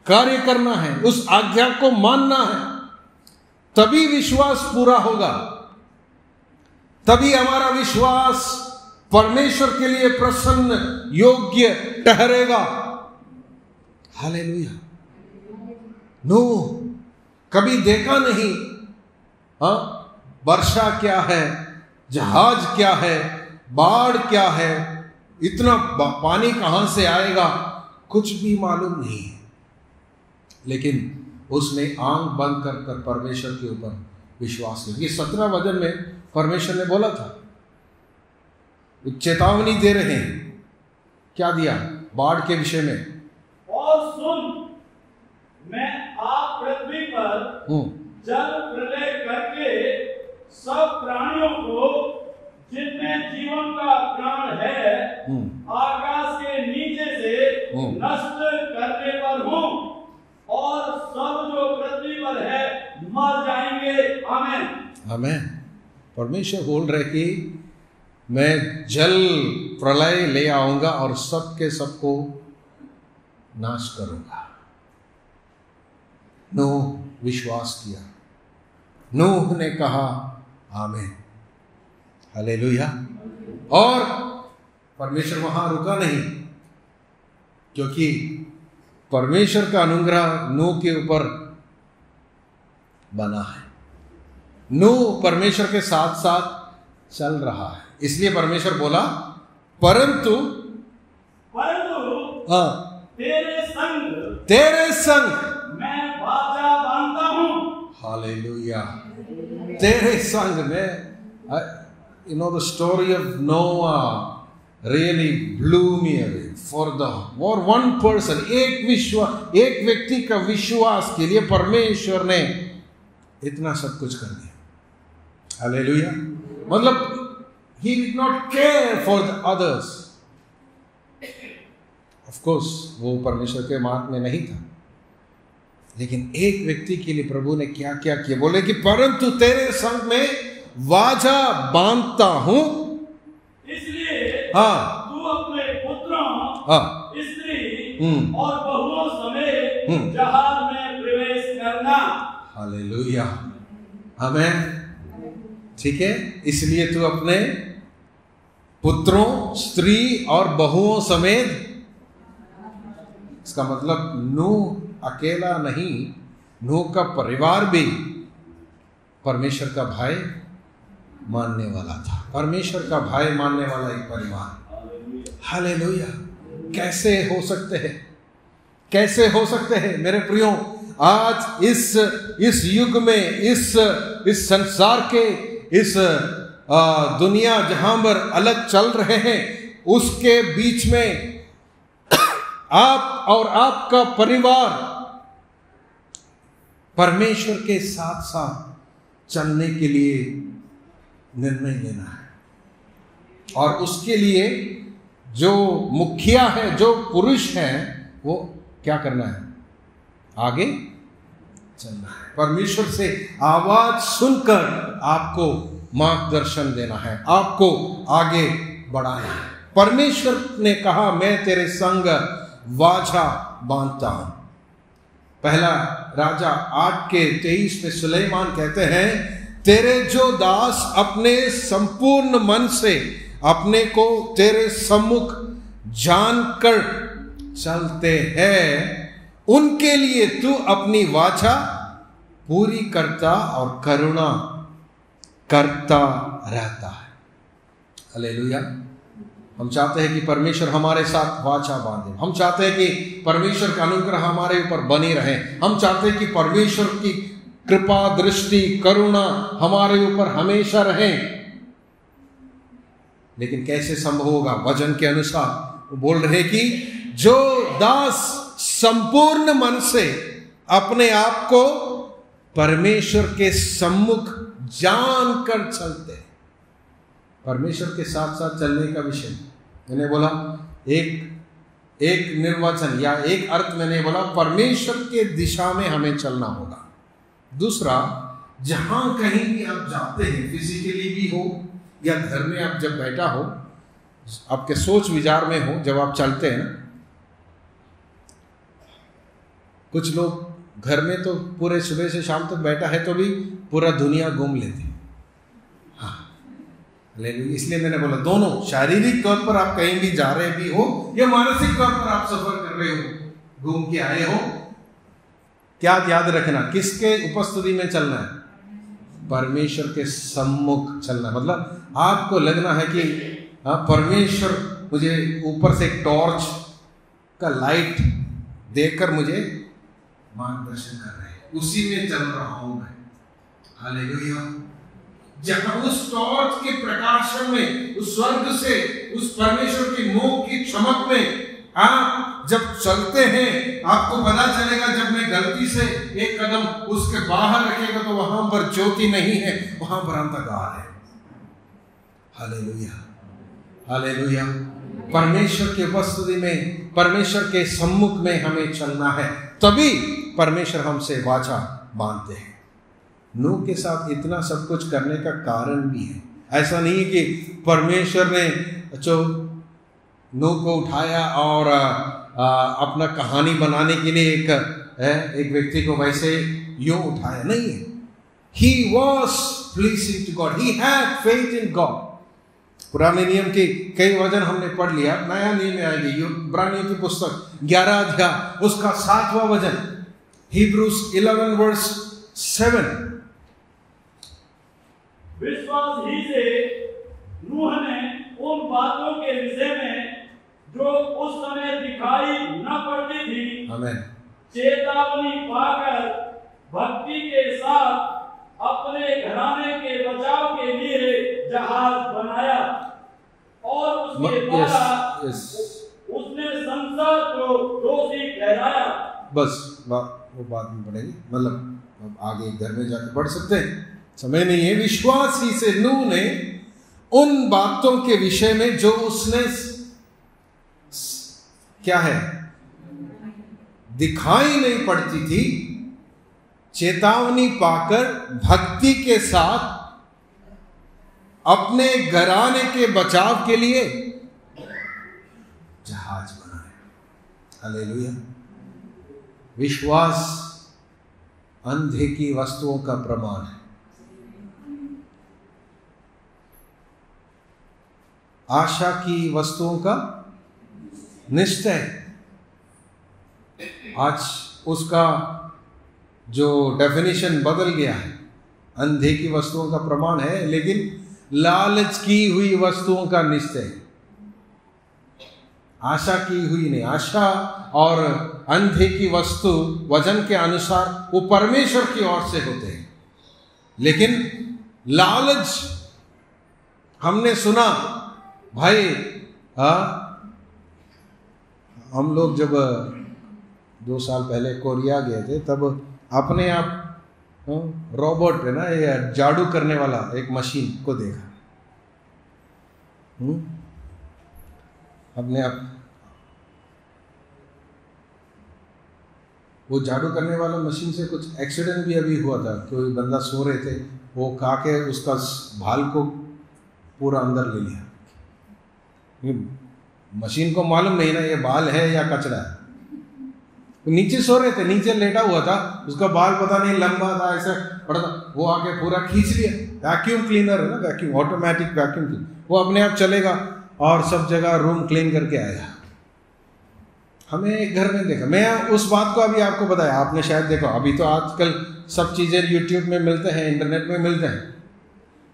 कार्य करना है, उस आज्ञा को मानना है, तभी विश्वास पूरा होगा, तभी हमारा विश्वास परमेश्वर के लिए प्रसन्न योग्य ठहरेगा। हालेलुया। नूह कभी देखा नहीं वर्षा क्या है, जहाज क्या है, बाढ़ क्या है, इतना पानी कहां से आएगा, कुछ भी मालूम नहीं है, लेकिन उसने आंख बंद कर कर परमेश्वर के ऊपर विश्वास किया। ये 17 वचन में परमेश्वर ने बोला था, चेतावनी दे रहे हैं, क्या दिया बाढ़ के विषय में? और सुन, मैं आप पृथ्वी पर जल प्रलय करके सब प्राणियों को जिनमें जीवन का प्राण है आकाश के नीचे से नष्ट करने पर हूं, और सब जो पृथ्वी पर है मर जाएंगे। आमीन। आमीन। परमेश्वर बोल रहे कि मैं जल प्रलय ले आऊंगा और सबके सबको नाश करूंगा। नूह विश्वास किया, नूह ने कहा आमीन, हालेलुया। और परमेश्वर वहां रुका नहीं, क्योंकि परमेश्वर का अनुग्रह नूह के ऊपर बना है। नूह परमेश्वर के साथ साथ चल रहा है, इसलिए परमेश्वर बोला परंतु तेरे संग मैं वाचा बांधता हूं। हालेलुया। तेरे संग में, you know, the story of Noah really blew me away. For one person, एक व्यक्ति का विश्वास के लिए परमेश्वर ने इतना सब कुछ कर दिया। हालेलुया। मतलब he did not care for the others. Of course, वो परमेश्वर के मार्ग में नहीं था, लेकिन एक व्यक्ति के लिए प्रभु ने क्या क्या किया? बोले कि परंतु तेरे संग में वाचा बांधता हूं, इसलिए हाँ, तू अपने पुत्रों, हाँ, स्त्री और बहुओं समेत जहाज में प्रवेश करना। हालेलुया। हमें ठीक है, इसलिए तू अपने पुत्रों, स्त्री और बहुओं समेत, इसका मतलब नूह अकेला नहीं, नूह का परिवार भी परमेश्वर का भाई मानने वाला था। परमेश्वर का भाई मानने वाला एक परिवार। हालेलुया। कैसे हो सकते हैं, कैसे हो सकते हैं मेरे प्रियो? आज इस युग में, इस संसार के, इस दुनिया जहां पर अलग चल रहे हैं, उसके बीच में आप और आपका परिवार परमेश्वर के साथ साथ चलने के लिए निर्णय लेना है, और उसके लिए जो मुखिया है, जो पुरुष है, वो क्या करना है? आगे चलना है। परमेश्वर से आवाज सुनकर आपको मार्गदर्शन देना है, आपको आगे बढ़ाना है। परमेश्वर ने कहा मैं तेरे संग वाचा बांधता हूं। पहला राजा 8:23 में सुलेमान कहते हैं, तेरे जो दास अपने संपूर्ण मन से अपने को तेरे सम्मुख जानकर चलते हैं उनके लिए तू अपनी वाचा पूरी करता और करुणा करता रहता है। हालेलुया। हम चाहते हैं कि परमेश्वर हमारे साथ वाचा बांधे। हम चाहते हैं कि परमेश्वर का अनुग्रह हमारे ऊपर बनी रहे। हम चाहते हैं कि परमेश्वर की कृपा, दृष्टि, करुणा हमारे ऊपर हमेशा रहे। लेकिन कैसे संभव होगा? वचन के अनुसार वो बोल रहे कि जो दास संपूर्ण मन से अपने आप को परमेश्वर के सम्मुख जानकर चलते। परमेश्वर के साथ साथ चलने का विषय मैंने बोला, एक निर्वचन या एक अर्थ मैंने बोला परमेश्वर के दिशा में हमें चलना होगा। दूसरा, जहां कहीं भी आप जाते हैं, फिजिकली भी हो या घर में आप जब बैठा हो, आपके सोच विचार में हो, जब आप चलते हैं, कुछ लोग घर में तो पूरे सुबह से शाम तक बैठा है तो भी पूरा दुनिया घूम लेते। हाँ, लेकिन इसलिए मैंने बोला दोनों, शारीरिक तौर पर आप कहीं भी जा रहे भी हो या मानसिक तौर पर आप सफर कर रहे हो, घूम के आए हो, क्या याद रखना, किसके उपस्थिति में चलना है? परमेश्वर के सम्मुख चलना। मतलब आपको लगना है कि परमेश्वर मुझे ऊपर से एक टॉर्च का लाइट देकर मुझे मार्गदर्शन कर रहे हैं, उसी में चल रहा हूं मैं। हालेलुया। जहां उस टॉर्च के प्रकाशन में, उस स्वर्ग से, उस परमेश्वर की मुख की चमक में आप जब चलते हैं, आपको पता चलेगा जब मैं गलती से एक कदम उसके बाहर रखेगा तो वहां पर ज्योति नहीं है, वहां पर अंधकार है। Hallelujah, hallelujah. परमेश्वर की उपस्थिति में, परमेश्वर के सम्मुख में हमें चलना है, तभी परमेश्वर हमसे वाचा बांधते हैं। नूह के साथ इतना सब कुछ करने का कारण भी है। ऐसा नहीं कि परमेश्वर ने जो नूह को उठाया और अपना कहानी बनाने के लिए एक व्यक्ति को वैसे यूं उठाया, नहीं है। He was pleasing to God. He had faith in God. पुराने नियम के कई वचन हमने पढ़ लिया, नया नियम में आएगी। इब्रानियों की पुस्तक 11 अध्याय उसका 7वां वचन, Hebrews 11 verse 7। विश्वास ही से नूह ने उन बातों के विषय में जो उस समय दिखाई न पड़ती थी, आमीन, चेतावनी पाकर भक्ति के साथ अपने घराने के बचाव के लिए जहाज बनाया और उसके द्वारा उसने संसार को दोषी ठहराया। बस वो बात में पड़ेगी, मतलब आगे घर में जाकर पढ़ सकते हैं, समय नहीं है। विश्वास ही से नूह ने उन बातों के विषय में जो उसने क्या है दिखाई नहीं पड़ती थी, चेतावनी पाकर भक्ति के साथ अपने घराने के बचाव के लिए जहाज बनाया। हालेलुया। विश्वास अंधे की वस्तुओं का प्रमाण है। आशा की वस्तुओं का निश्चय। आज उसका जो डेफिनेशन बदल गया है, अंधे की वस्तुओं का प्रमाण है, लेकिन लालच की हुई वस्तुओं का निश्चय। आशा की हुई नहीं। आशा और अंधे की वस्तु वचन के अनुसार वो परमेश्वर की ओर से होते हैं, लेकिन लालच, हमने सुना भाई, हम लोग जब 2 साल पहले कोरिया गए थे, तब अपने आप रोबोट है ना, ये झाड़ू करने वाला एक मशीन को देखा। अपने आप वो झाड़ू करने वाला मशीन से कुछ एक्सीडेंट भी अभी हुआ था। कोई बंदा सो रहे थे, वो खा के उसका भाल को पूरा अंदर ले लिया। मशीन को मालूम नहीं ना ये बाल है या कचरा है। नीचे सो रहे थे, नीचे लेटा हुआ था, उसका बाल पता नहीं लंबा था, ऐसा बड़ा था, वो आके पूरा खींच लिया। वैक्यूम क्लीनर है ना, वैक्यूम, ऑटोमेटिक वैक्यूम क्लीनर, वो अपने आप चलेगा और सब जगह रूम क्लीन करके आएगा। हमें घर में देखा, मैं उस बात को अभी आपको बताया, आपने शायद देखा, अभी तो आजकल सब चीज़ें यूट्यूब में मिलते हैं, इंटरनेट में मिलते हैं,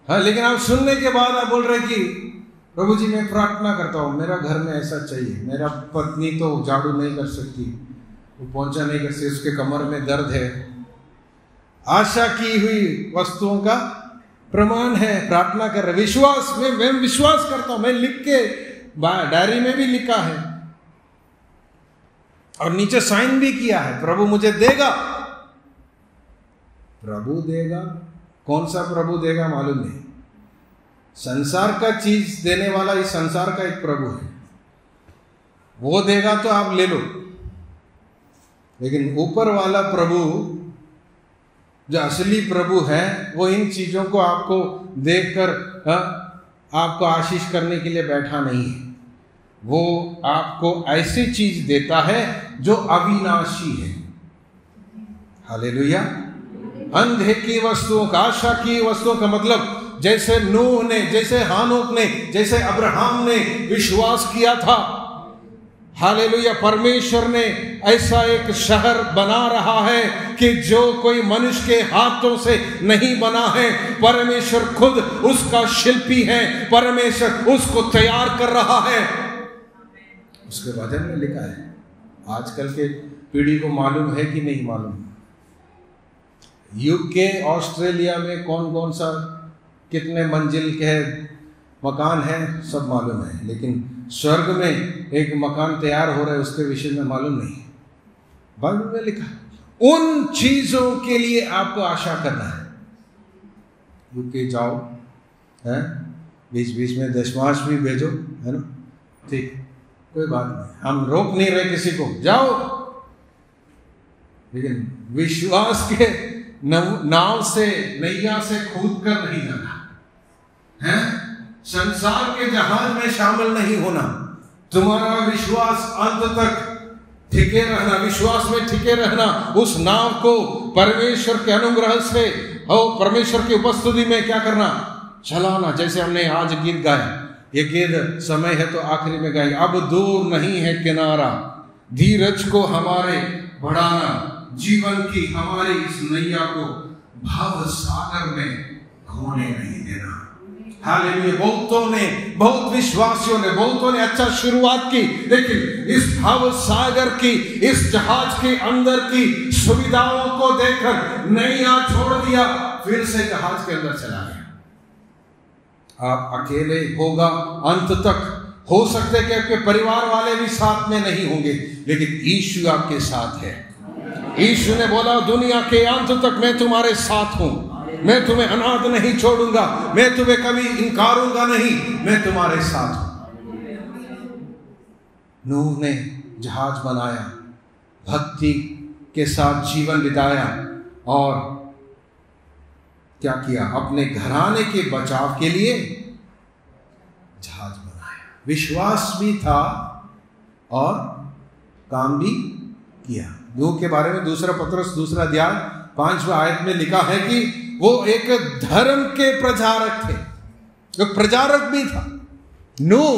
हाँ, लेकिन आप सुनने के बाद आप बोल रहे कि प्रभु जी मैं प्रार्थना करता हूँ, मेरा घर में ऐसा चाहिए, मेरा पत्नी तो झाड़ू नहीं कर सकती, वो पोंछा नहीं कर सकती, उसके कमर में दर्द है। आशा की हुई वस्तुओं का प्रमाण है, प्रार्थना कर रहे, विश्वास में, मैं विश्वास करता हूं, मैं लिख के डायरी में भी लिखा है और नीचे साइन भी किया है, प्रभु मुझे देगा। प्रभु देगा, कौन सा प्रभु देगा मालूम नहीं, संसार का चीज देने वाला इस संसार का एक प्रभु है, वो देगा तो आप ले लो, लेकिन ऊपर वाला प्रभु जो असली प्रभु है वो इन चीजों को आपको देखकर आपको आशीष करने के लिए बैठा नहीं है, वो आपको ऐसी चीज देता है जो अविनाशी है। हालेलुया। अंधे की वस्तुओं का, आशा की वस्तुओं का मतलब जैसे नूह ने, जैसे हानोक ने, जैसे अब्राहम ने विश्वास किया था, हालेलुया, परमेश्वर ने ऐसा एक शहर बना रहा है कि जो कोई मनुष्य के हाथों से नहीं बना है, परमेश्वर खुद उसका शिल्पी है, परमेश्वर उसको तैयार कर रहा है। उसके वचन में लिखा है। आजकल के पीढ़ी को मालूम है कि नहीं मालूम, यूके ऑस्ट्रेलिया में कौन कौन सा कितने मंजिल के मकान है सब मालूम है, लेकिन स्वर्ग में एक मकान तैयार हो रहा है उसके विषय में मालूम नहीं। बाइबल में लिखा है उन चीजों के लिए आपको आशा करना है। यूके जाओ, है बीच बीच में दशमांश भी भेजो, है ना, ठीक, कोई बात नहीं, हम रोक नहीं रहे किसी को, जाओ, लेकिन विश्वास के नाव से, नैया से कूद कर नहीं जाना है, संसार के जहाज में शामिल नहीं होना। तुम्हारा विश्वास अंत तक टिके रहना, विश्वास में टिके रहना, उस नाव को परमेश्वर के अनुग्रह से और परमेश्वर की उपस्थिति में क्या करना, चलाना। जैसे हमने आज गीत गाया, ये गीत समय है तो आखिरी में गाएंगे, अब दूर नहीं है किनारा, धीरज को हमारे बढ़ाना, जीवन की हमारी इस नैया को भाव सागर में खोने नहीं देना। हालेलुया। बहुतों ने, बहुत विश्वासियों ने, बहुतों ने अच्छा शुरुआत की, लेकिन इस भाव सागर की, इस जहाज के अंदर की सुविधाओं को देखकर नैया छोड़ दिया, फिर से जहाज के अंदर चला गया। आप अकेले होगा अंत तक, हो सकता है कि आपके परिवार वाले भी साथ में नहीं होंगे, लेकिन यीशु आपके साथ है। यीशु ने बोला दुनिया के अंत तक मैं तुम्हारे साथ हूं, मैं तुम्हें अनाथ नहीं छोड़ूंगा, मैं तुम्हें कभी इनकारूंगा नहीं, मैं तुम्हारे साथ हूं। नूह ने जहाज बनाया, भक्ति के साथ जीवन बिताया और क्या किया, अपने घराने के बचाव के लिए जहाज बनाया। विश्वास भी था और काम भी किया। नूह के बारे में दूसरा पत्रस 2 अध्याय 5वां आयत में लिखा है कि वो एक धर्म के प्रचारक थे, एक प्रचारक भी था। नूह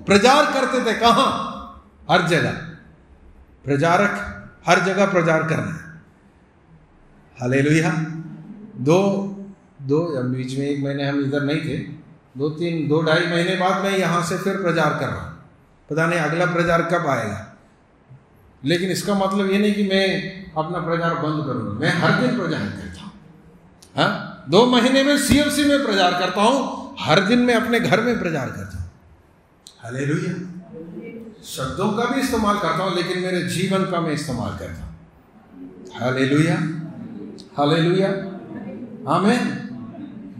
प्रचार करते थे, कहां, हर जगह प्रचारक, हर जगह प्रचार करना है। हालेलुया। दो बीच में 1 महीने हम इधर नहीं थे, 2-2.5 महीने बाद मैं यहां से फिर प्रचार कर रहा हूं, पता नहीं अगला प्रचार कब आएगा, लेकिन इसका मतलब ये नहीं कि मैं अपना प्रचार बंद करूंगा, मैं हर दिन प्रचार करता हूं। हाँ, 2 महीने में CFC में प्रचार करता हूं, हर दिन मैं अपने घर में प्रचार करता हूं। हालेलुया। शब्दों का भी इस्तेमाल करता हूं, लेकिन मेरे जीवन का मैं इस्तेमाल करता हूं। हालेलुया, हालेलुया, आमीन।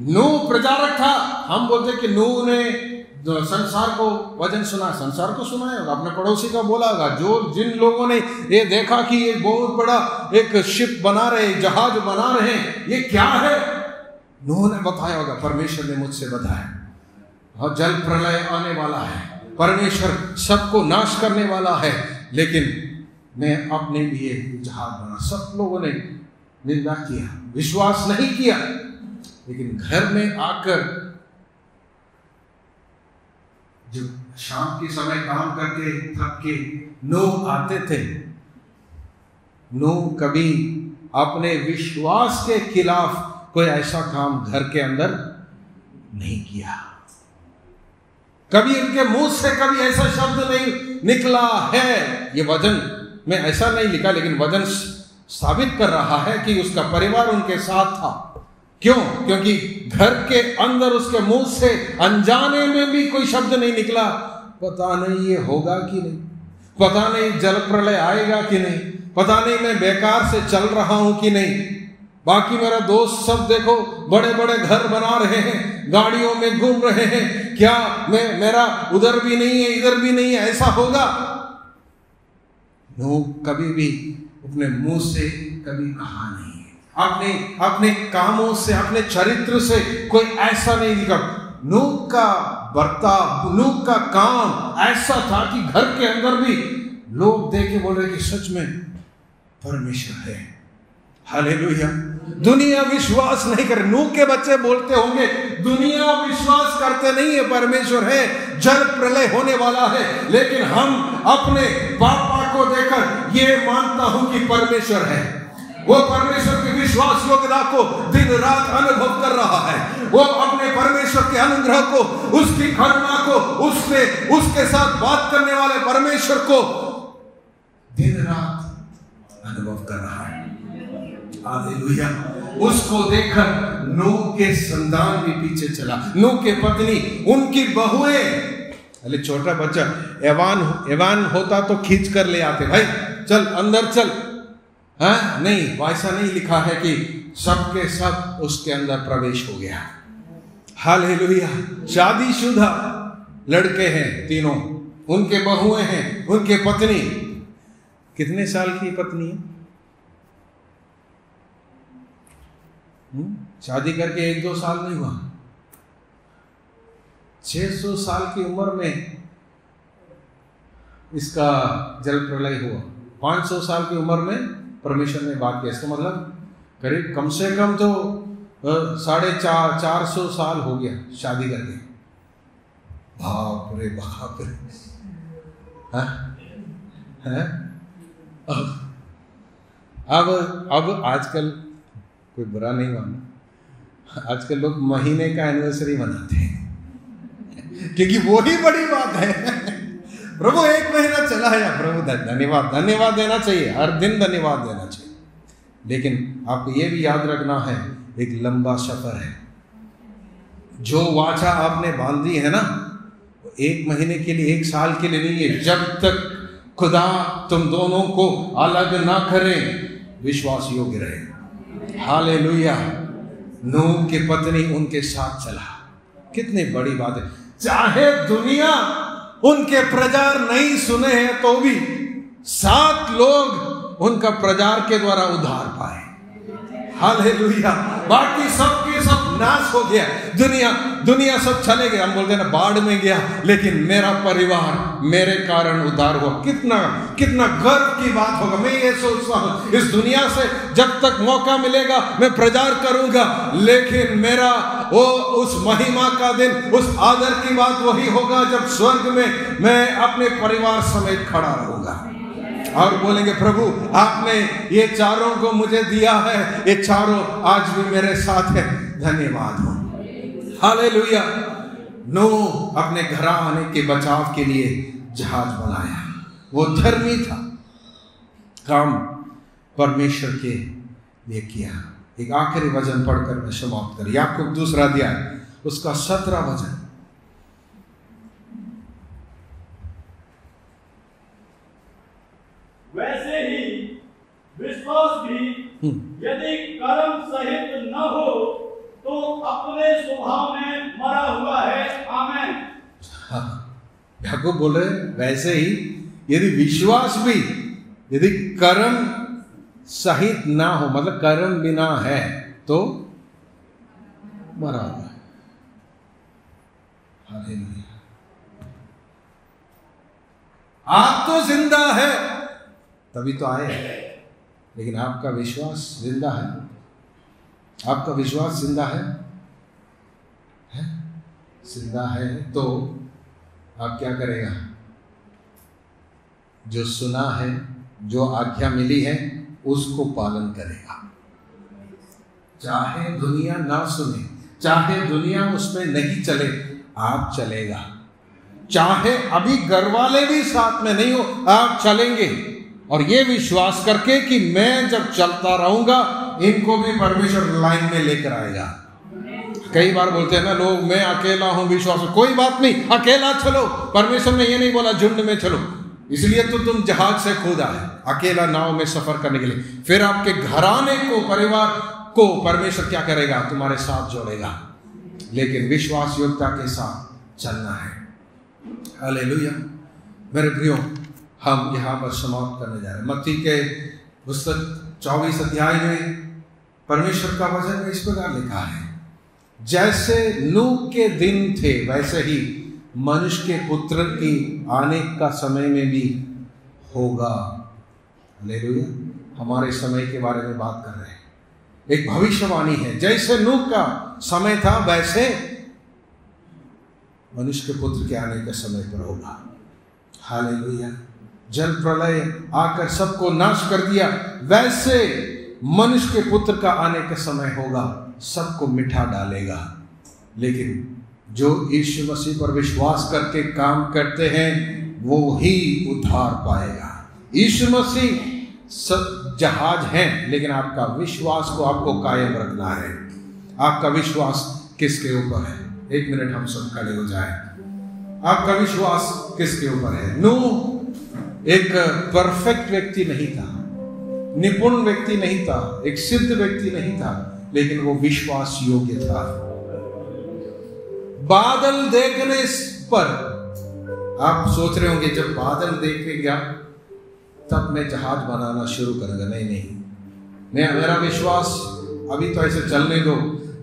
नूह प्रचारक था। हम बोलते कि नूह ने संसार को वचन सुना, संसार को सुनाया होगा, अपने पड़ोसी का बोला होगा, जो जिन लोगों ने ये देखा कि ये बहुत बड़ा एक शिप बना रहे, जहाज बना रहे, ये क्या है, नूह ने बताया होगा, परमेश्वर ने मुझसे बताया, और जल प्रलय आने वाला है, परमेश्वर सबको नाश करने वाला है, लेकिन मैं अपने लिए जहाज बना। सब लोगों ने निंदा किया, विश्वास नहीं किया, लेकिन घर में आकर जो शाम के समय काम करके थक के नूह आते थे, नूह कभी अपने विश्वास के खिलाफ कोई ऐसा काम घर के अंदर नहीं किया। कभी उनके मुंह से कभी ऐसा शब्द नहीं निकला है। ये वचन में ऐसा नहीं लिखा, लेकिन वचन साबित कर रहा है कि उसका परिवार उनके साथ था। क्यों? क्योंकि घर के अंदर उसके मुंह से अनजाने में भी कोई शब्द नहीं निकला, पता नहीं ये होगा कि नहीं, पता नहीं जल प्रलय आएगा कि नहीं, पता नहीं मैं बेकार से चल रहा हूं कि नहीं। बाकी मेरा दोस्त सब देखो बड़े बड़े घर बना रहे हैं, गाड़ियों में घूम रहे हैं, क्या मेरा उधर भी नहीं है इधर भी नहीं है, ऐसा होगा? नूह कभी भी अपने मुंह से कभी कहा नहीं है, अपने कामों से, अपने चरित्र से कोई ऐसा नहीं दिखा। नूह का बर्ताव, नूह का काम ऐसा था कि घर के अंदर भी लोग देख के बोल रहे कि सच में परमेश्वर है। हालेलुया। दुनिया विश्वास नहीं करे। नूह के बच्चे बोलते होंगे दुनिया विश्वास करते नहीं है परमेश्वर है, जल प्रलय होने वाला है, लेकिन हम अपने पापा को देखकर ये मानता हूं कि परमेश्वर है। वो परमेश्वर की विश्वास योग्यता को दिन रात अनुभव कर रहा है। वो अपने परमेश्वर के अनुग्रह को, उसकी करुणा को, उसके साथ बात करने वाले परमेश्वर को दिन रात अनुभव कर रहा है। हालेलुया। उसको देखकर नूह के संतान भी पीछे चला। नूह के पत्नी, उनकी बहुएं, अरे छोटा बच्चा एवान होता तो खींच कर ले आते, भाई चल अंदर चल। हाँ नहीं, वैसा नहीं लिखा है कि सबके सब उसके अंदर प्रवेश हो गया। हालेलुया। शादीशुदा लड़के हैं तीनों, उनके बहुएं हैं, उनके पत्नी। कितने साल की पत्नी है? शादी करके 1-2 साल नहीं हुआ, 600 साल की उम्र में इसका जल प्रलय हुआ। 500 साल की उम्र में परमेश्वर ने बात किया। इसका मतलब करीब कम से कम तो 450 साल हो गया शादी करके। बाप रे बाप रे। अब आजकल कोई बुरा नहीं माना, आजकल लोग महीने का एनिवर्सरी मनाते हैं क्योंकि वो ही बड़ी बात है। प्रभु 1 महीना चला है, प्रभु धन्यवाद देना चाहिए, हर दिन धन्यवाद देना चाहिए। लेकिन आपको ये भी याद रखना है, एक लंबा सफर है। जो वाचा आपने बांधी है ना, 1 महीने के लिए, 1 साल के लिए नहीं है। जब तक खुदा तुम दोनों को अलग ना करे, विश्वास योग्य रहे। हालेलुया। नूह की पत्नी उनके साथ चला। कितनी बड़ी बात है। चाहे दुनिया उनके प्रचार नहीं सुने हैं तो भी 7 लोग उनका प्रचार के द्वारा उद्धार पाए। हालेलुया। बाकी सबके सब नाश हो गया, दुनिया सब चले गए। हम बोलते हैं ना बाढ़ में गया, लेकिन मेरा परिवार मेरे कारण उद्धार हुआ। कितना गर्व की बात होगा। मैं ये सोचता हूँ इस दुनिया से जब तक मौका मिलेगा मैं प्रचार करूंगा, लेकिन मेरा वो उस महिमा का दिन, उस आदर की बात वही होगा जब स्वर्ग में मैं अपने परिवार समेत खड़ा रहूंगा और बोलेंगे प्रभु आपने ये चारों को मुझे दिया है, ये चारों आज भी मेरे साथ है, धन्यवाद हो। हालेलुया। नूह अपने घराने के बचाव के लिए जहाज बनाया। वो धर्मी था, काम परमेश्वर के लिए किया। एक आखिरी वचन पढ़कर मैं समाप्त कर, याकूब 2 अध्याय उसका 17 वचन। वैसे ही विश्वास भी यदि कर्म सहित न हो तो अपने स्वभाव में मरा हुआ है। आमेन। याकूब बोल रहे वैसे ही यदि विश्वास भी यदि कर्म सहित ना हो, मतलब कर्म बिना है तो मरा हुआ है। हालेलुया। आप तो जिंदा है तभी तो आए, लेकिन आपका विश्वास जिंदा है? आपका विश्वास जिंदा है? जिंदा है तो आप क्या करेगा? जो सुना है, जो आज्ञा मिली है, उसको पालन करेगा। चाहे दुनिया ना सुने, चाहे दुनिया उसमें नहीं चले, आप चलेगा। चाहे अभी घर वाले भी साथ में नहीं हो, आप चलेंगे। और ये विश्वास करके कि मैं जब चलता रहूंगा, इनको भी परमेश्वर लाइन में लेकर आएगा। कई बार बोलते हैं ना लोग, मैं अकेला हूं विश्वास में। कोई बात नहीं, अकेला चलो। परमेश्वर ने ये नहीं बोला झुंड में चलो, इसलिए तो तुम जहाज से कूदा है अकेला नाव में सफर करने के लिए। फिर आपके घराने को, परिवार को परमेश्वर क्या करेगा? तुम्हारे साथ जोड़ेगा, लेकिन विश्वास योग्यता के साथ चलना है। हालेलुया। मेरे प्रियो, हम यहाँ पर समाप्त करने जा रहे हैं। मत्ती के पुस्तक 24 अध्याय में परमेश्वर का वचन इस प्रकार लिखा है, जैसे नूह के दिन थे वैसे ही मनुष्य के पुत्र की आने का समय में भी होगा। हालेलुया। हमारे समय के बारे में बात कर रहे हैं। एक भविष्यवाणी है, जैसे नूह का समय था वैसे मनुष्य के पुत्र के आने के समय पर होगा। हालेलुया। जल प्रलय आकर सबको नाश कर दिया, वैसे मनुष्य के पुत्र का आने का समय होगा, सबको मिटा डालेगा। लेकिन जो यीशु मसीह पर विश्वास करके काम करते हैं वो ही उद्धार पाएगा। यीशु मसीह सब जहाज है, लेकिन आपका विश्वास को आपको कायम रखना है। आपका विश्वास किसके ऊपर है? एक मिनट हम सब खड़े हो जाएं। आपका विश्वास किसके ऊपर है? नूह एक परफेक्ट व्यक्ति नहीं था, निपुण व्यक्ति नहीं था, एक सिद्ध व्यक्ति नहीं था, लेकिन वो विश्वास योग्य था। बादल देखने पर आप सोच रहे होंगे, जब बादल देखेगा तब मैं जहाज बनाना शुरू करूंगा। नहीं, मेरा विश्वास अभी तो ऐसे चलने दो।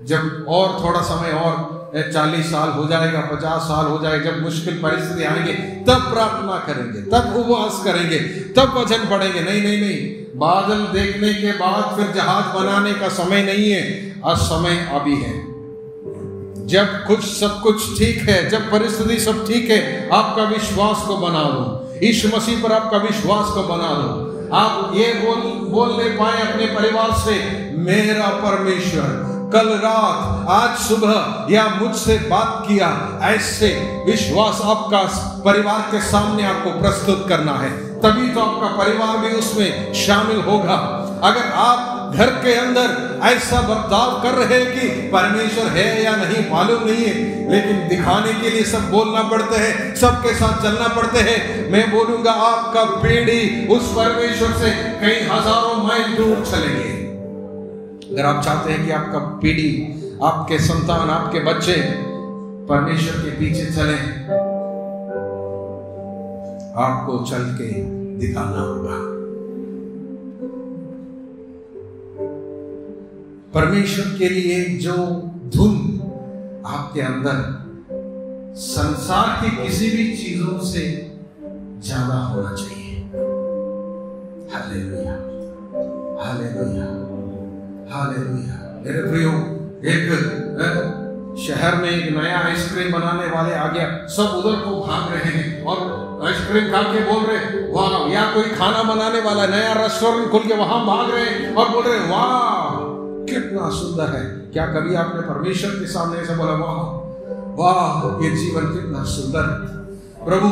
जब और थोड़ा समय और 40 साल हो जाएगा, 50 साल हो जाएगा, जब मुश्किल परिस्थिति आएंगे तब प्रार्थना करेंगे, तब उपवास करेंगे, तब वचन पढ़ेंगे। नहीं, बादल देखने के बाद फिर जहाज बनाने का समय नहीं है, आज समय अभी है। जब सब कुछ ठीक है, जब परिस्थिति सब ठीक है, आपका विश्वास को बना लो, यीशु मसीह पर आपका विश्वास को बना लो। आप ये बोल ले पाए अपने परिवार से, मेरा परमेश्वर कल रात, आज सुबह या मुझसे बात किया। ऐसे विश्वास आपका परिवार के सामने आपको प्रस्तुत करना है, तभी तो आपका परिवार भी उसमें शामिल होगा। अगर आप घर के अंदर ऐसा बर्ताव कर रहे हैं कि परमेश्वर है या नहीं मालूम नहीं है, लेकिन दिखाने के लिए सब बोलना पड़ते हैं, सबके साथ चलना पड़ते हैं, मैं बोलूंगा आपका पीढ़ी उस परमेश्वर से कई हजारों माइल दूर चलेंगे। अगर आप चाहते हैं कि आपका पीढ़ी, आपके संतान, आपके बच्चे परमेश्वर के पीछे चले, आपको चल के दिखाना होगा। परमेश्वर के लिए जो धुन आपके अंदर संसार की किसी भी चीजों से ज्यादा होना चाहिए। Hallelujah, hallelujah, hallelujah. मेरे प्रियो, एक शहर में एक नया आइसक्रीम बनाने वाले आ गया, सब उधर को भाग रहे हैं और आइसक्रीम खा के बोल रहे वाह। या कोई खाना बनाने वाला नया रेस्टोरेंट खुल के वहां भाग रहे हैं और बोल रहे वाह कितना सुंदर है। क्या कभी आपने परमेश्वर के सामने ऐसा बोला, वाह वाह ये जीवन कितना सुंदर है, प्रभु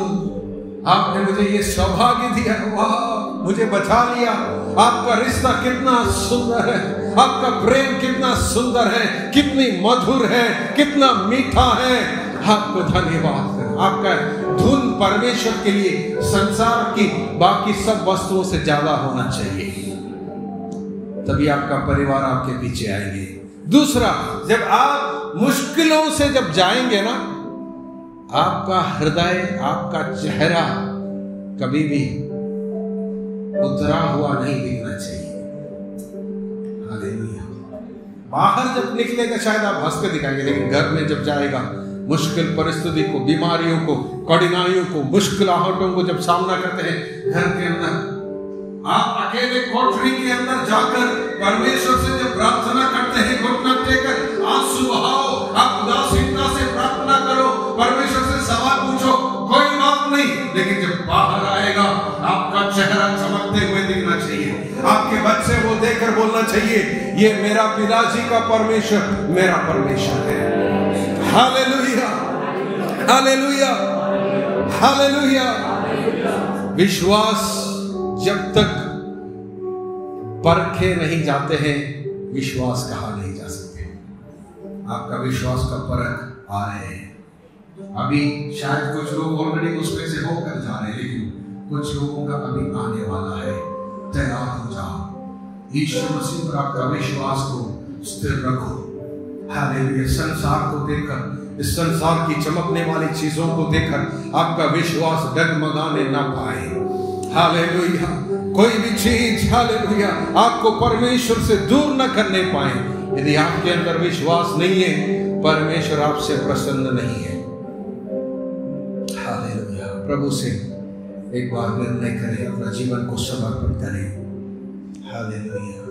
आपने मुझे ये सौभाग्य दिया, वाह मुझे बचा लिया, आपका रिश्ता कितना सुंदर है, आपका प्रेम कितना सुंदर है, कितनी मधुर है, कितना मीठा है, आपको धन्यवाद। आपका धुन परमेश्वर के लिए संसार की बाकी सब वस्तुओं से ज्यादा होना चाहिए, तभी आपका परिवार आपके पीछे आएंगे। दूसरा, जब आप मुश्किलों से जब जाएंगे ना, आपका हृदय, आपका चेहरा कभी भी उतरा हुआ नहीं दिखना चाहिए। हालेलुया। बाहर जब निकलेगा शायद आप हंस के दिखाएंगे, लेकिन घर में जब जाएगा, मुश्किल परिस्थिति को, बीमारियों को, कठिनाइयों को, मुश्किलाहटों को जब सामना करते हैं घर के अंदर, आप अकेले कोठरी के अंदर जाकर परमेश्वर से जब प्रार्थना करते हैं, घुटना टेकर आंसू बहाओ, आप उदासीनता से प्रार्थना करो, परमेश्वर से सवाल पूछो, कोई देखकर बोलना चाहिए, ये मेरा पिताजी का परमेश्वर मेरा परमेश्वर है। Hallelujah, hallelujah, hallelujah. विश्वास जब तक परखे नहीं जाते हैं, विश्वास कहा नहीं जा सकते। आपका विश्वास का परख आ रहे हैं। अभी शायद कुछ लोग ऑलरेडी उसमें से होकर जा रहे हैं, लेकिन कुछ लोगों का अभी आने वाला है। तैयार हो जाओ। यीशु मसीह पर आपका विश्वास को स्थिर रखो। हालेलुया। संसार को देखकर, इस संसार की चमकने वाली चीजों को देखकर आपका विश्वास डगमगाने ना पाए। हालेलुया। कोई भी चीज, हालेलुया, आपको परमेश्वर से दूर न करने पाए। यदि आपके अंदर विश्वास नहीं है, परमेश्वर आपसे प्रसन्न नहीं है। हालेलुया। प्रभु से एक बार निर्णय करें, अपना जीवन को समर्पण करें। हालेलुया।